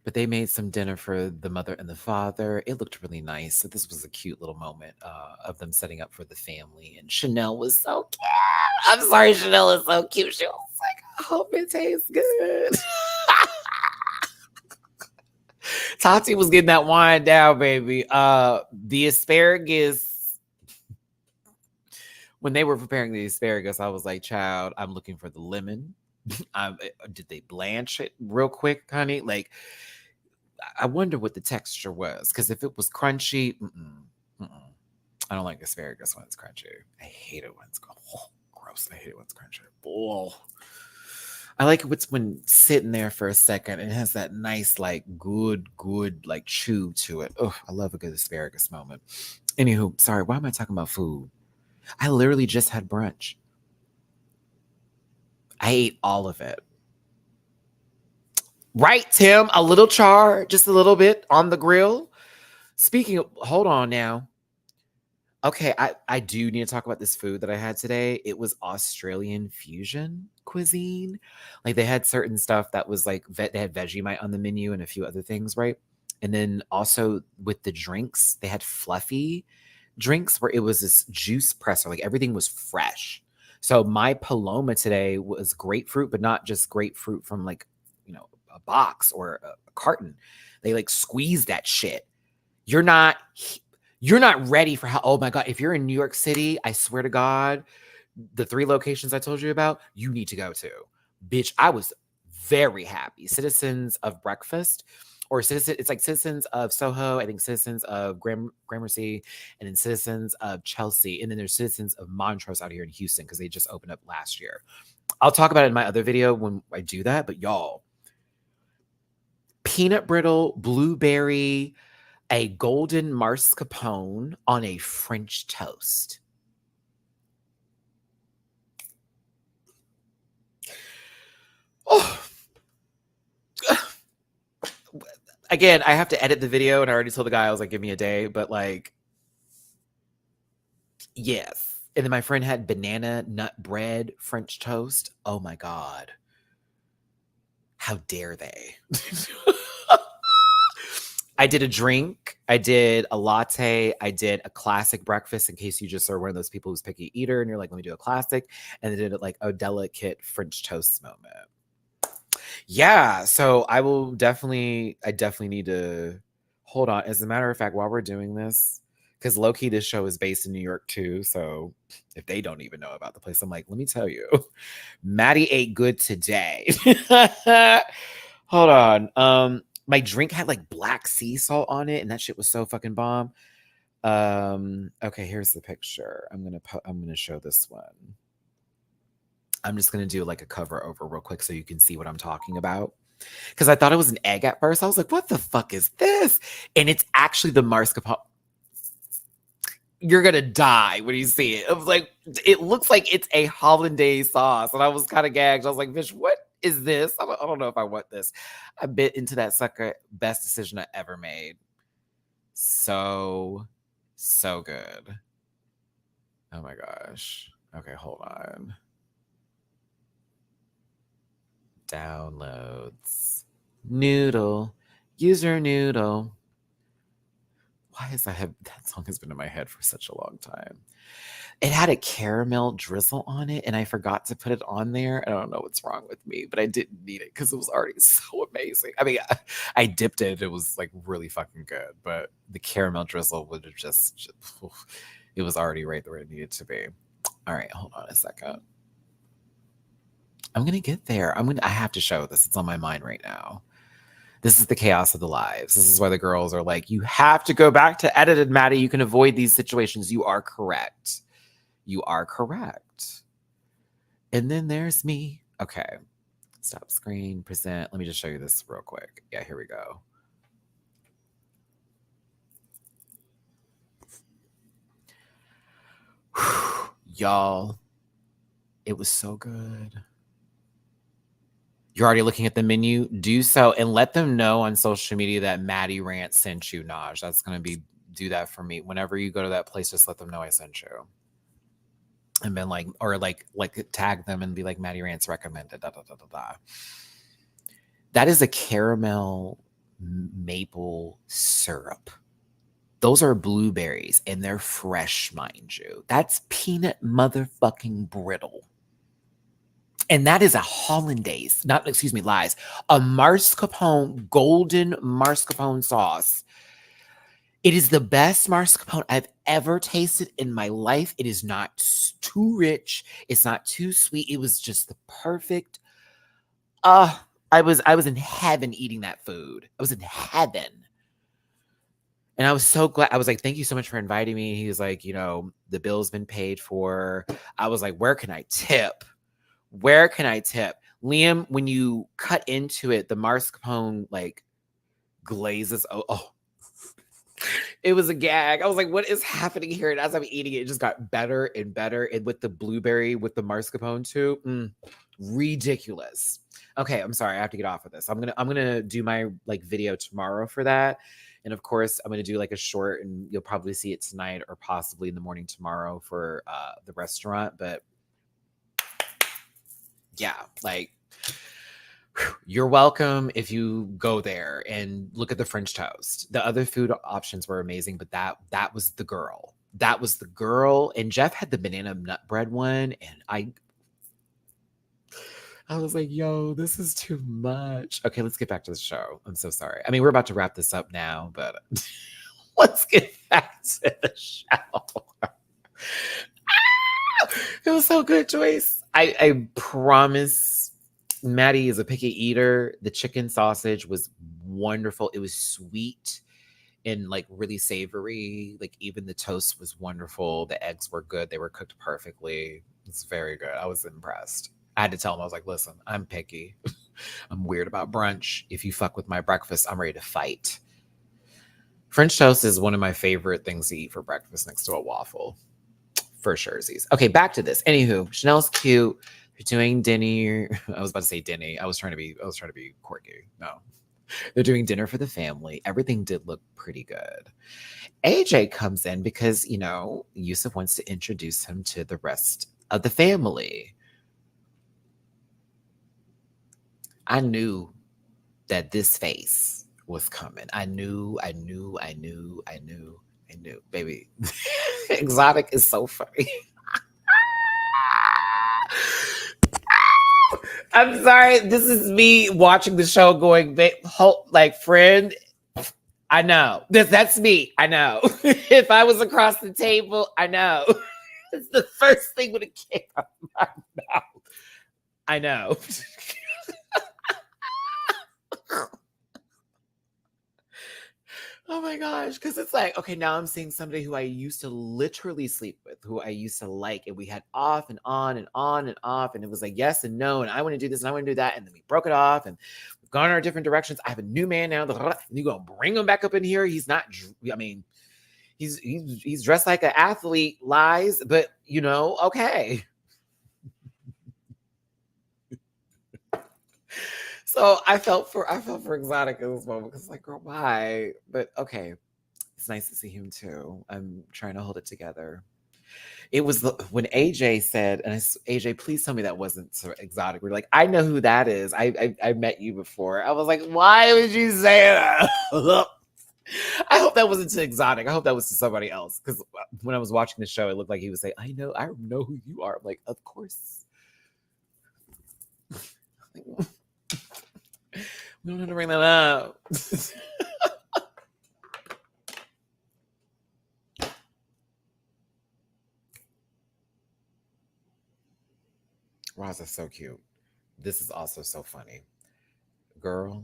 But they made some dinner for the mother and the father. It looked really nice. So this was a cute little moment of them setting up for the family. And Chanel was so cute. I'm sorry, Chanel is so cute. She was like, I hope it tastes good. Tati was getting that wine down, baby. The asparagus, when they were preparing the asparagus, I was like, child, I'm looking for the lemon. Did they blanch it real quick, honey? Like, I wonder what the texture was, because if it was crunchy, I don't like asparagus when it's crunchy. I hate it when it's gross. I hate it when it's crunchy. Oh. I like it when sitting there for a second and it has that nice, like, good, like, chew to it. Oh, I love a good asparagus moment. Anywho, sorry, why am I talking about food? I literally just had brunch. I ate all of it. Right, Tim? A little char, just a little bit on the grill. Speaking of, hold on now. Okay, I do need to talk about this food that I had today. It was Australian fusion cuisine. Like they had certain stuff that was like they had Vegemite on the menu and a few other things, right? And then also with the drinks, they had fluffy drinks where it was this juice presser. Like everything was fresh. So my Paloma today was grapefruit, but not just grapefruit from like, a box or a carton. They like squeezed that shit. You're not you're not ready for how, oh my God, if you're in New York City, I swear to God, the 3 locations I told you about, you need to go to. Bitch, I was very happy. Citizens of Breakfast or it's like Citizens of Soho, I think Citizens of Gramercy, and then Citizens of Chelsea. And then there's Citizens of Montrose out here in Houston because they just opened up last year. I'll talk about it in my other video when I do that, but y'all, peanut brittle, blueberry, a golden mascarpone on a French toast. Oh. Again, I have to edit the video, and I already told the guy, I was like, give me a day, but like, yes. And then my friend had banana nut bread French toast. Oh my God. How dare they? I did a drink. I did a latte. I did a classic breakfast in case you just are one of those people who's picky eater and you're like, let me do a classic. And I did it like a delicate French toast moment. Yeah. So I definitely need to hold on. As a matter of fact, while we're doing this, because low-key, this show is based in New York too. So if they don't even know about the place, I'm like, let me tell you, Maddie ate good today. Hold on. My drink had like black sea salt on it, and that shit was so fucking bomb. Okay, here's the picture. I'm gonna show this one. I'm just gonna do like a cover over real quick so you can see what I'm talking about. Because I thought it was an egg at first. I was like, what the fuck is this? And it's actually the mascarpone. You're gonna die when you see it. I was like, it looks like it's a hollandaise sauce. And I was kind of gagged. I was like, bitch, what is this? I don't know if I want this. I bit into that sucker. Best decision I ever made. So good. Oh my gosh. Okay, hold on. Downloads. Noodle. User Noodle. Why is that song has been in my head for such a long time? It had a caramel drizzle on it, and I forgot to put it on there. I don't know what's wrong with me, but I didn't need it because it was already so amazing. I mean, I dipped it. It was like really fucking good, but the caramel drizzle would have just it was already right where it needed to be. All right, hold on a second. I'm gonna get there. I have to show this. It's on my mind right now. This is the chaos of the lives. This is why the girls are like, you have to go back to edited, Maddie. You can avoid these situations. You are correct. You are correct. And then there's me. Okay. Stop screen, present. Let me just show you this real quick. Yeah, here we go. Y'all, it was so good. You're already looking at the menu. Do so and let them know on social media that Maddie Rant sent you, Naj. That's going to do that for me. Whenever you go to that place, just let them know I sent you. And then like tag them and be like, Maddie Rant's recommended. Da, da, da, da, da. That is a caramel maple syrup. Those are blueberries and they're fresh, mind you. That's peanut motherfucking brittle. And that is a hollandaise, a mascarpone, golden mascarpone sauce. It is the best mascarpone I've ever tasted in my life. It is not too rich. It's not too sweet. It was just the perfect. I was in heaven eating that food. I was in heaven. And I was so glad. I was like, thank you so much for inviting me. He was like, the bill's been paid for. I was like, where can I tip? Where can I tip? Liam, when you cut into it, the mascarpone like glazes. Oh, it was a gag. I was like, what is happening here? And as I'm eating it, it just got better and better. And with the blueberry, with the mascarpone too, ridiculous. Okay, I'm sorry. I have to get off of this. I'm gonna do my like video tomorrow for that. And of course, I'm going to do like a short, and you'll probably see it tonight or possibly in the morning tomorrow for the restaurant. But yeah, like, you're welcome if you go there and look at the French toast. The other food options were amazing, but that was the girl. That was the girl. And Jeff had the banana nut bread one, and I was like, yo, this is too much. Okay, let's get back to the show. I'm so sorry. I mean, we're about to wrap this up now, but let's get back to the show. It was so good, Joyce. I promise, Maddie is a picky eater. The chicken sausage was wonderful. It was sweet and like really savory. Like even the toast was wonderful. The eggs were good. They were cooked perfectly. It's very good. I was impressed. I had to tell him, I was like, listen, I'm picky. I'm weird about brunch. If you fuck with my breakfast, I'm ready to fight. French toast is one of my favorite things to eat for breakfast next to a waffle. For surezies. Okay, back to this. Anywho, Chanel's cute. They're doing dinner. I was about to say Denny. I was trying to be quirky. No. They're doing dinner for the family. Everything did look pretty good. AJ comes in because, Yusuf wants to introduce him to the rest of the family. I knew that this face was coming. I knew. Baby, Exotic is so funny. I'm sorry. This is me watching the show going, like, friend, I know. That's me. I know. If I was across the table, I know. It's the first thing when it came out of my mouth. I know. Oh my gosh. Because it's like, okay, now I'm seeing somebody who I used to literally sleep with, who I used to like, and we had off and on and on and off. And it was like, yes and no. And I want to do this and I want to do that. And then we broke it off and we've gone our different directions. I have a new man now. And you're going to bring him back up in here. He's not, I mean, he's dressed like an athlete, lies, but okay. So I felt for Exotic in this moment because, like, girl, why? But okay, it's nice to see him too. I'm trying to hold it together. It was when AJ said, and AJ, please tell me that wasn't so Exotic. We're like, I know who that is. I met you before. I was like, why would you say that? I hope that wasn't to Exotic. I hope that was to somebody else. Because when I was watching the show, it looked like he would say, I know who you are. I'm like, of course. We don't have to bring that up. Roz is so cute. This is also so funny. Girl,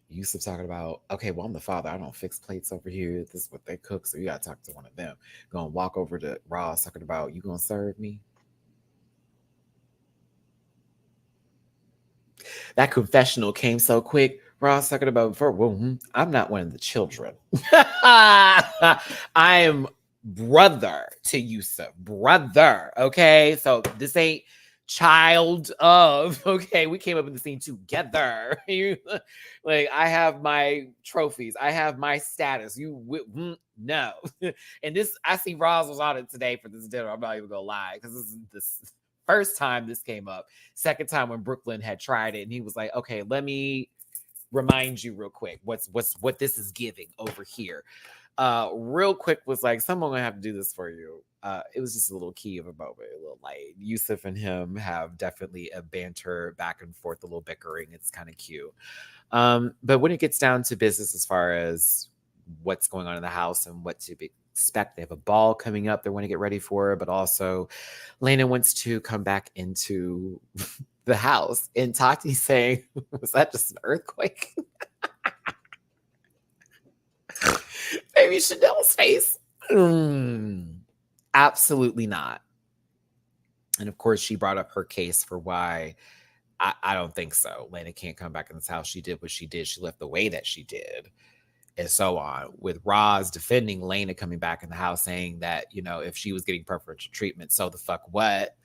Yusuf talking about, okay, well, I'm the father. I don't fix plates over here. This is what they cook. So you got to talk to one of them. Going to walk over to Roz talking about, you going to serve me? That confessional came so quick. Ross talking about, I'm not one of the children. I am brother to Yusuf. Brother. Okay. So this ain't child of. Okay. We came up in the scene together. Like, I have my trophies. I have my status. No. And this, I see Ross was on it today for this dinner. I'm not even going to lie. Because this first time this came up. Second time when Brooklyn had tried it, and he was like, okay, let me remind you real quick what this is giving over here. Real quick was like, someone gonna have to do this for you. It was just a little key of a moment, a little light. Yusuf and him have definitely a banter back and forth, a little bickering. It's kind of cute. But when it gets down to business, as far as what's going on in the house and what to expect, they have a ball coming up they want to get ready for, but also Lena wants to come back into the house, and Tati saying, was that just an earthquake? Maybe Chanel's face. Absolutely not. And of course, she brought up her case for why I don't think so. Lena can't come back in this house. She did what she did. She left the way that she did. And so on, with Roz defending Lena coming back in the house, saying that, if she was getting preferential treatment, so the fuck what?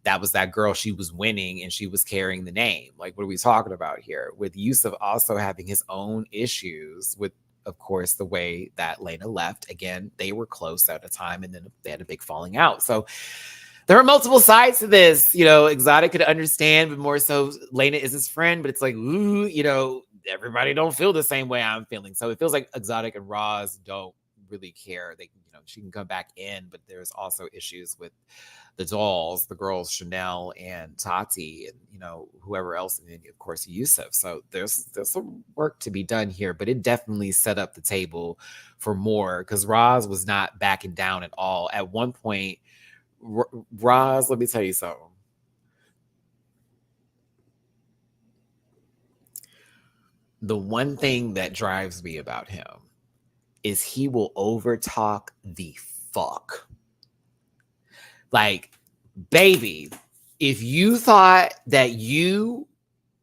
that was that girl. She was winning and she was carrying the name. Like, what are we talking about here? With Yusuf also having his own issues with, of course, the way that Lena left. Again, they were close at a time and then they had a big falling out. So there are multiple sides to this. Exotic could understand, but more so Lena is his friend, but it's like, ooh, everybody don't feel the same way I'm feeling. So it feels like Exotic and Roz don't really care. They, she can come back in, but there's also issues with the dolls, the girls, Chanel and Tati, and whoever else, and then of course Yusuf. So there's some work to be done here, but it definitely set up the table for more because Roz was not backing down at all. At one point, Roz, let me tell you something. The one thing that drives me about him is he will overtalk the fuck. Like, baby, if you thought that you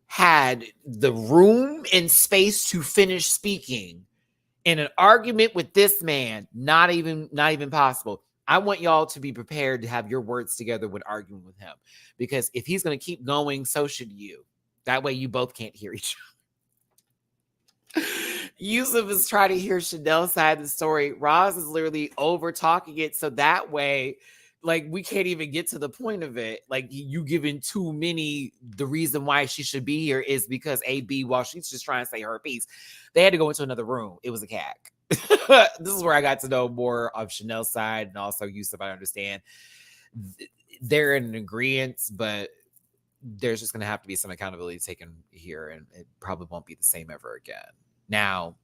had the room and space to finish speaking in an argument with this man, not even possible. I want y'all to be prepared to have your words together when arguing with him, because if he's going to keep going, so should you. That way you both can't hear each other. Yusuf is trying to hear Chanel's side of the story. Roz is literally over talking it. So that way, like, we can't even get to the point of it. Like, you giving too many, the reason why she should be here is because AB, while she's just trying to say her piece, they had to go into another room. It was a CAC. This is where I got to know more of Chanel's side and also Yusuf. I understand they're in agreement, but there's just going to have to be some accountability taken here, and it probably won't be the same ever again. Now,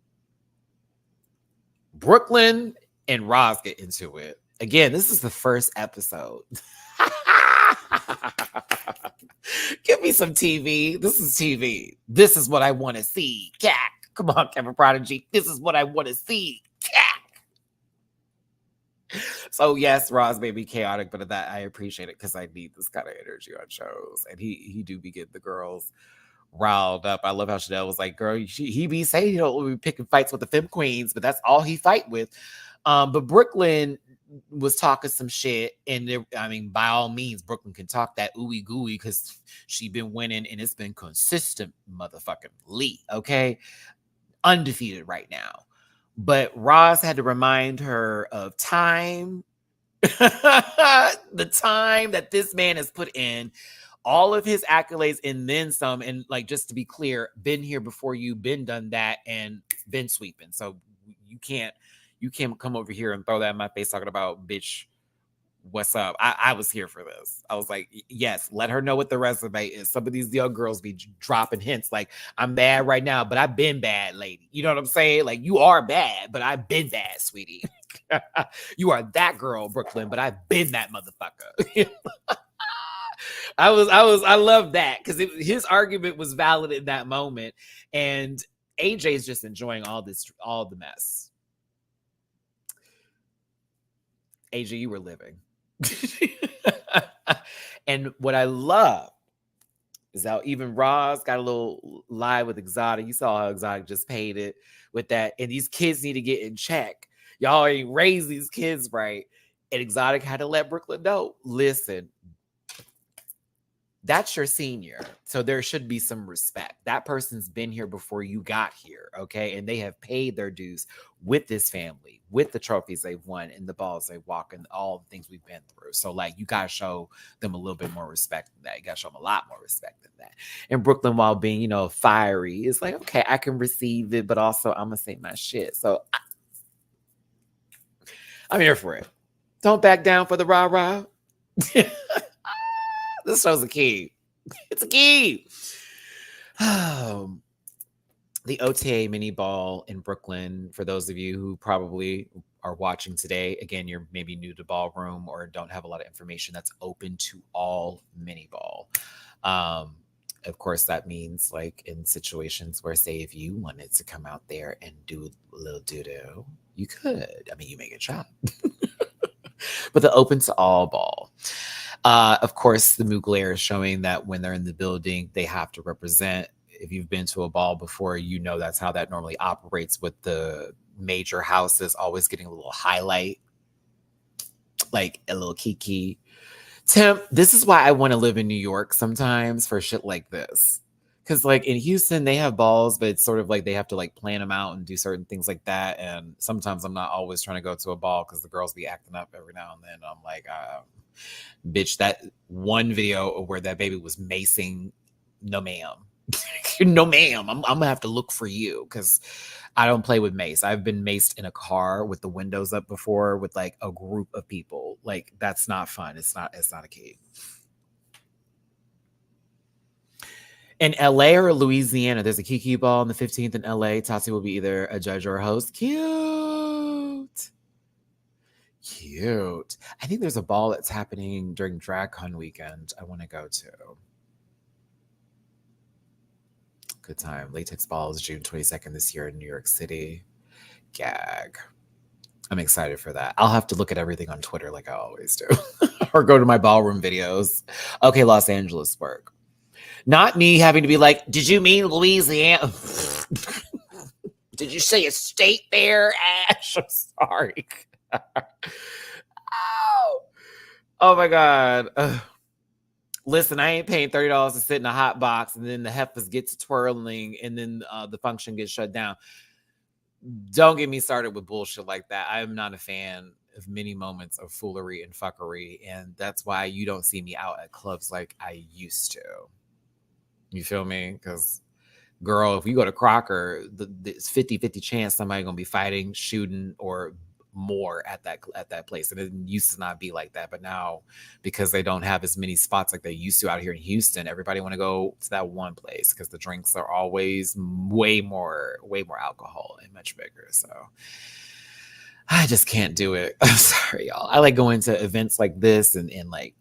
Brooklyn and Roz get into it. Again, this is the first episode. Give me some TV. This is TV. This is what I want to see. Cack. Come on, Kevin Prodigy. This is what I want to see. Cack. So yes, Roz may be chaotic, but that I appreciate it because I need this kind of energy on shows. And he do be getting the girls riled up. I love how Chanel was like, girl, he be saying he'll be picking fights with the femme queens, but that's all he fight with. But Brooklyn was talking some shit, and by all means, Brooklyn can talk that ooey gooey because she been winning and it's been consistent, motherfucking Lee, okay? Undefeated right now. But Roz had to remind her of time, the time that this man has put in, all of his accolades and then some. And like, just to be clear, been here before you, been done that, and been sweeping. So you can't come over here and throw that in my face talking about, bitch, what's up? I was here for this. I was like, yes, let her know what the resume is. Some of these young girls be dropping hints like, I'm bad right now, but I've been bad, lady. You know what I'm saying? Like, you are bad, but I've been bad, sweetie. You are that girl, Brooklyn, but I've been that motherfucker. I love that because his argument was valid in that moment. And AJ's just enjoying all the mess. AJ, you were living. And what I love is how even Roz got a little live with Exotic. You saw how Exotic just paid it with that. And these kids need to get in check. Y'all ain't raised these kids right. And Exotic had to let Brooklyn know, listen, that's your senior. So there should be some respect. That person's been here before you got here, okay? And they have paid their dues with this family, with the trophies they've won and the balls they walk and all the things we've been through. So, like, you got to show them a little bit more respect than that. You got to show them a lot more respect than that. And Brooklyn, while being, fiery, is like, okay, I can receive it, but also I'm going to say my shit. So I'm here for it. Don't back down for the rah-rah. This show's a key. It's a key. The OTA mini ball in Brooklyn, for those of you who probably are watching today, again, you're maybe new to ballroom or don't have a lot of information, that's open to all mini ball. Of course, that means like in situations where, say, if you wanted to come out there and do a little doo-doo, you could. I mean, you make a shot. But the open to all ball. Of course, the Mugler is showing that when they're in the building, they have to represent. If you've been to a ball before, that's how that normally operates, with the major houses always getting a little highlight, like a little kiki, Tim, this is why I want to live in New York sometimes for shit like this. Because like in Houston, they have balls, but it's sort of like they have to like plan them out and do certain things like that. And sometimes I'm not always trying to go to a ball because the girls be acting up every now and then. I'm like, bitch, that one video where that baby was macing, no ma'am. No ma'am. I'm gonna have to look for you because I don't play with mace. I've been maced in a car with the windows up before with like a group of people. Like that's not fun. It's not a key. In LA or Louisiana, there's a Kiki ball on the 15th in LA. Tati will be either a judge or a host. Cute. Cute. I think there's a ball that's happening during DragCon weekend I want to go to. Good time. Latex Balls, June 22nd this year in New York City. Gag. I'm excited for that. I'll have to look at everything on Twitter like I always do. Or go to my ballroom videos. Okay, Los Angeles work. Not me having to be like, did you mean Louisiana? Did you say a state there, Ash? I'm sorry. Oh my God. Listen, I ain't paying $30 to sit in a hot box and then the heifers get to twirling and then the function gets shut down. Don't get me started with bullshit like that. I am not a fan of many moments of foolery and fuckery. And that's why you don't see me out at clubs like I used to. You feel me? Because, girl, if you go to Crocker, there's 50-50 chance somebody going to be fighting, shooting, or more at that place. And it used to not be like that, but now because they don't have as many spots like they used to out here in Houston, everybody want to go to that one place because the drinks are always way more alcohol and much bigger. So I just can't do it. I'm sorry, y'all. I like going to events like this and like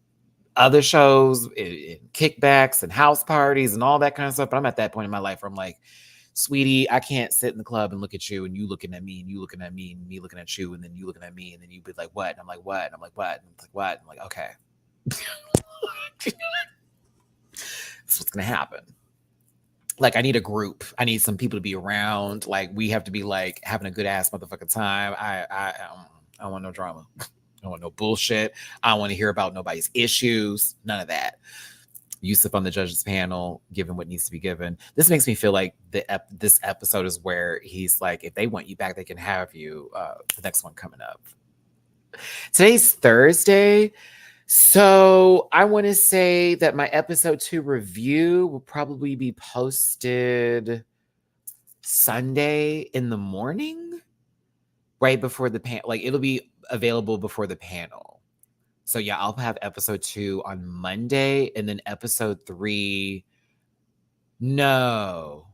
other shows and kickbacks and house parties and all that kind of stuff. But I'm at that point in my life where I'm like, sweetie, I can't sit in the club and look at you and you looking at me and you looking at me and me looking at you and then you looking at me and then you be like, what? And I'm like, what? And I'm like, what? And I'm like, what? And I'm like, okay. That's what's going to happen. Like, I need a group. I need some people to be around. Like, we have to be like having a good ass motherfucking time. I don't want no drama. I don't want no bullshit. I don't want to hear about nobody's issues. None of that. Yusuf on the judges panel, given what needs to be given. This makes me feel like this episode is where he's like, if they want you back, they can have you. The next one coming up. Today's Thursday. So I want to say that my episode 2 review will probably be posted Sunday in the morning, right before the panel. Like it'll be available before the panel. So yeah, I'll have episode 2 on Monday and then episode 3. No.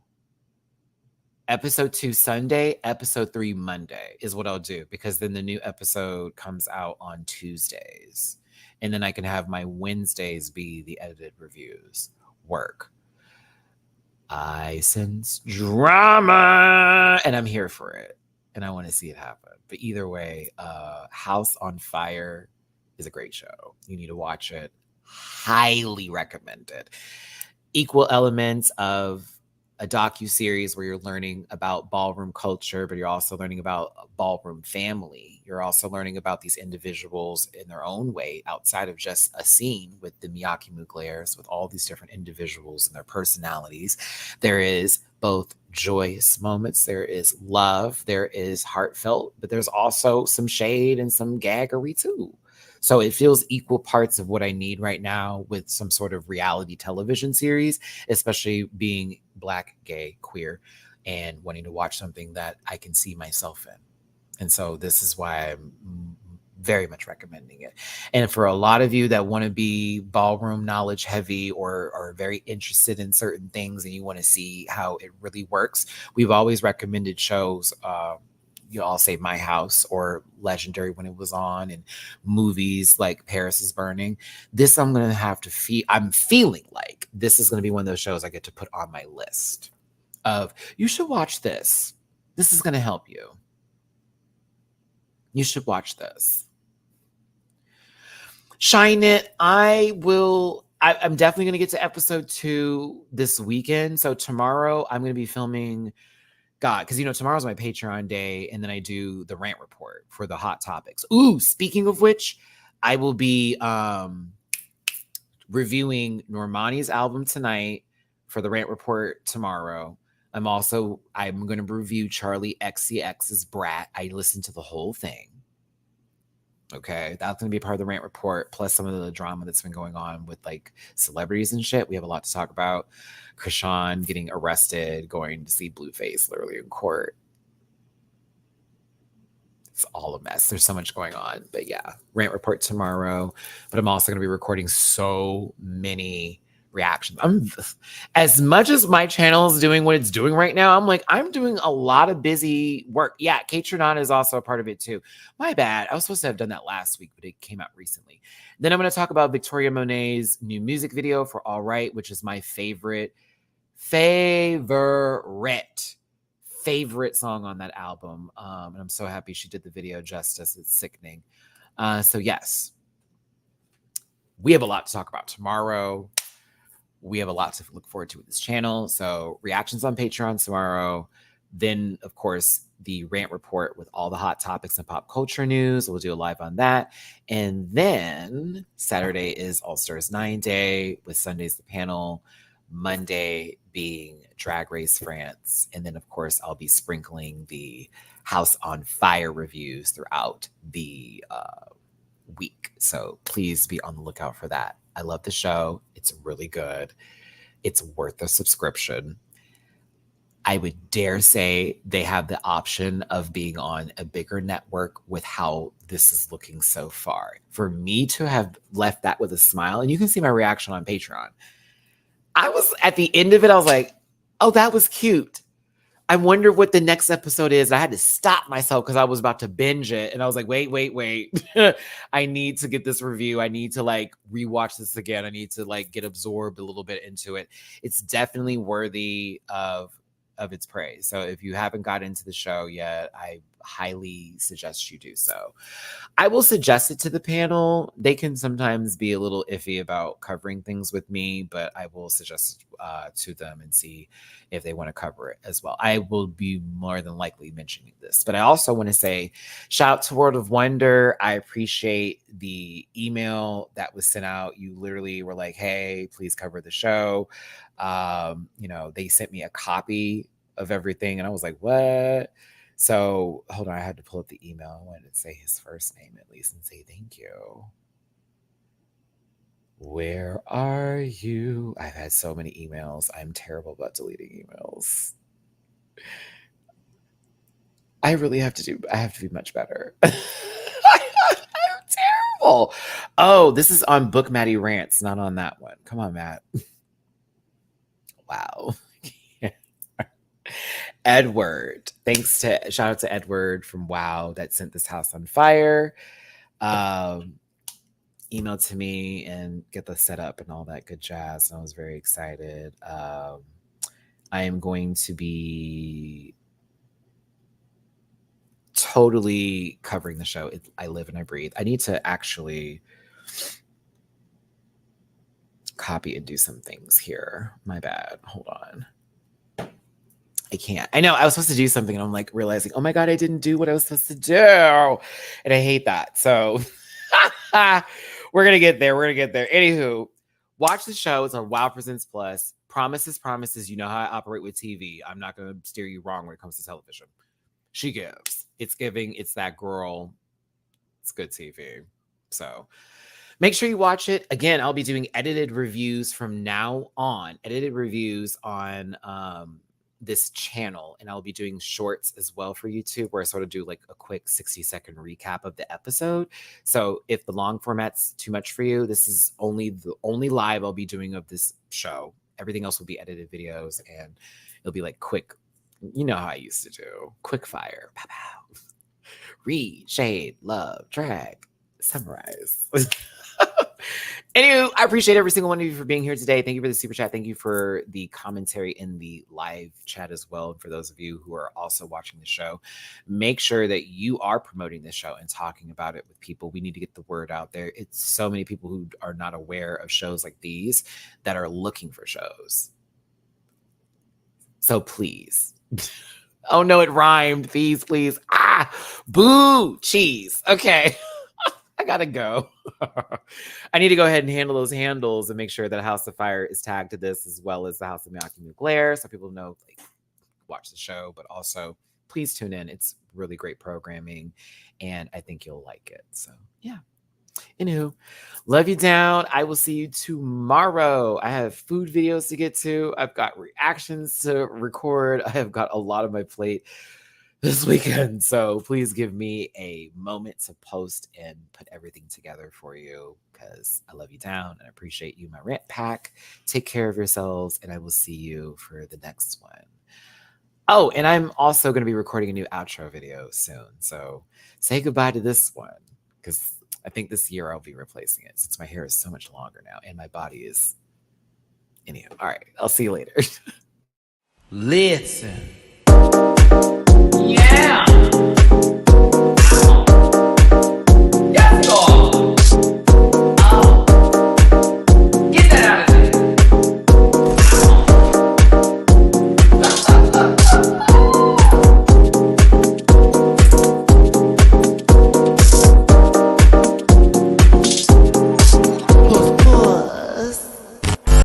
Episode 2 Sunday, episode 3 Monday is what I'll do because then the new episode comes out on Tuesdays. And then I can have my Wednesdays be the edited reviews. Work. I sense drama and I'm here for it. And I want to see it happen. But either way, House on Fire is a great show. You need to watch it. Highly recommend it. Equal elements of a docu-series where you're learning about ballroom culture, but you're also learning about a ballroom family. You're also learning about these individuals in their own way outside of just a scene with the MIyake-Muglers, with all these different individuals and their personalities. There is both joyous moments, there is love, there is heartfelt, but there's also some shade and some gaggery too. So it feels equal parts of what I need right now with some sort of reality television series, especially being Black, gay, queer, and wanting to watch something that I can see myself in. And so this is why I'm very much recommending it. And for a lot of you that want to be ballroom knowledge heavy or are very interested in certain things and you want to see how it really works, we've always recommended shows, I'll say My House or Legendary when it was on, and movies like Paris is Burning. This I'm going to have to I'm feeling like this is going to be one of those shows I get to put on my list of, you should watch this. This is going to help you. You should watch this. Shine It. I'm definitely going to get to episode 2 this weekend. So tomorrow I'm going to be filming because tomorrow's my Patreon day, and then I do the rant report for the hot topics. Ooh, speaking of which, I will be reviewing Normani's album tonight for the Rant Report tomorrow. I'm going to review Charlie XCX's Brat. I listened to the whole thing. Okay, that's going to be part of the Rant Report, plus some of the drama that's been going on with like celebrities and shit. We have a lot to talk about. Krishan getting arrested, going to see Blueface literally in court. It's all a mess. There's so much going on. But yeah, Rant Report tomorrow. But I'm also going to be recording so many reactions. As much as my channel is doing what it's doing right now, I'm doing a lot of busy work. Yeah, Kate Trinana is also a part of it too. My bad. I was supposed to have done that last week, but it came out recently. Then I'm going to talk about Victoria Monet's new music video for All Right, which is my favorite song on that album. And I'm so happy she did the video justice. It's sickening. So yes, we have a lot to talk about tomorrow. We have a lot to look forward to with this channel. So reactions on Patreon tomorrow. Then, of course, the Rant Report with all the hot topics and pop culture news. We'll do a live on that. And then Saturday is All Stars 9 Day with Sunday's the panel. Monday being Drag Race France. And then, of course, I'll be sprinkling the House on Fire reviews throughout the week. So please be on the lookout for that. I love the show. It's really good. It's worth a subscription. I would dare say they have the option of being on a bigger network with how this is looking so far. For me to have left that with a smile, and you can see my reaction on Patreon. I was at the end of it, I was like, oh, that was cute. I wonder what the next episode is. I had to stop myself because I was about to binge it. And I was like, wait. I need to get this review. I need to like rewatch this again. I need to like get absorbed a little bit into it. It's definitely worthy of its praise. So if you haven't got into the show yet, I highly suggest you do so. I will suggest it to the panel. They can sometimes be a little iffy about covering things with me, but I will suggest it to them and see if they want to cover it as well. I will be more than likely mentioning this, but I also want to say shout out to World of Wonder. I appreciate the email that was sent out. You literally were like, hey, please cover the show. They sent me a copy of everything and I was like, what? So hold on, I had to pull up the email. I wanted to say his first name at least and say thank you. Where are you? I've had so many emails. I'm terrible about deleting emails. I have to be much better. I'm terrible. Oh, this is on Book Maddie Rants, not on that one. Come on, Matt. Wow. Edward. Shout out to Edward from Wow that sent this house on fire. Email to me and get the setup and all that good jazz. And I was very excited. I am going to be totally covering the show. I live and I breathe. I need to actually copy and do some things here. My bad. Hold on. I can't. I know I was supposed to do something and I'm like realizing, oh my God, I didn't do what I was supposed to do. And I hate that. So we're going to get there. Anywho, watch the show. It's on Wow Presents Plus. Promises. You know how I operate with TV. I'm not going to steer you wrong when it comes to television. She gives. It's giving. It's that girl. It's good TV. So make sure you watch it. Again, I'll be doing edited reviews from now on. Edited reviews on this channel, and I'll be doing shorts as well for YouTube where I sort of do like a quick 60-second recap of the episode. So if the long format's too much for you, this is the only live I'll be doing of this show. Everything else will be edited videos and it'll be like quick, you know how I used to do. Quick fire. Pow, pow. Read, shade, love, drag, summarize. Anyway, I appreciate every single one of you for being here today. Thank you for the super chat. Thank you for the commentary in the live chat as well. And for those of you who are also watching the show, make sure that you are promoting the show and talking about it with people. We need to get the word out there. It's so many people who are not aware of shows like these that are looking for shows. So please. Oh no, it rhymed. Please. Boo, cheese. Okay. I gotta go. I need to go ahead and handle those handles and make sure that House of Fire is tagged to this, as well as the House of MIyake-Mugler, so people know, like, watch the show, but also please tune in. It's really great programming, and I think you'll like it. So yeah. Anywho, love you down. I will see you tomorrow. I have food videos to get to. I've got reactions to record. I have got a lot on my plate this weekend. So please give me a moment to post and put everything together for you, because I love you down and I appreciate you, my rant pack. Take care of yourselves, and I will see you for the next one. Oh, and I'm also going to be recording a new outro video soon. So say goodbye to this one, because I think this year I'll be replacing it, since my hair is so much longer now and my body is. Anyhow, all right. I'll see you later. Listen. Yeah.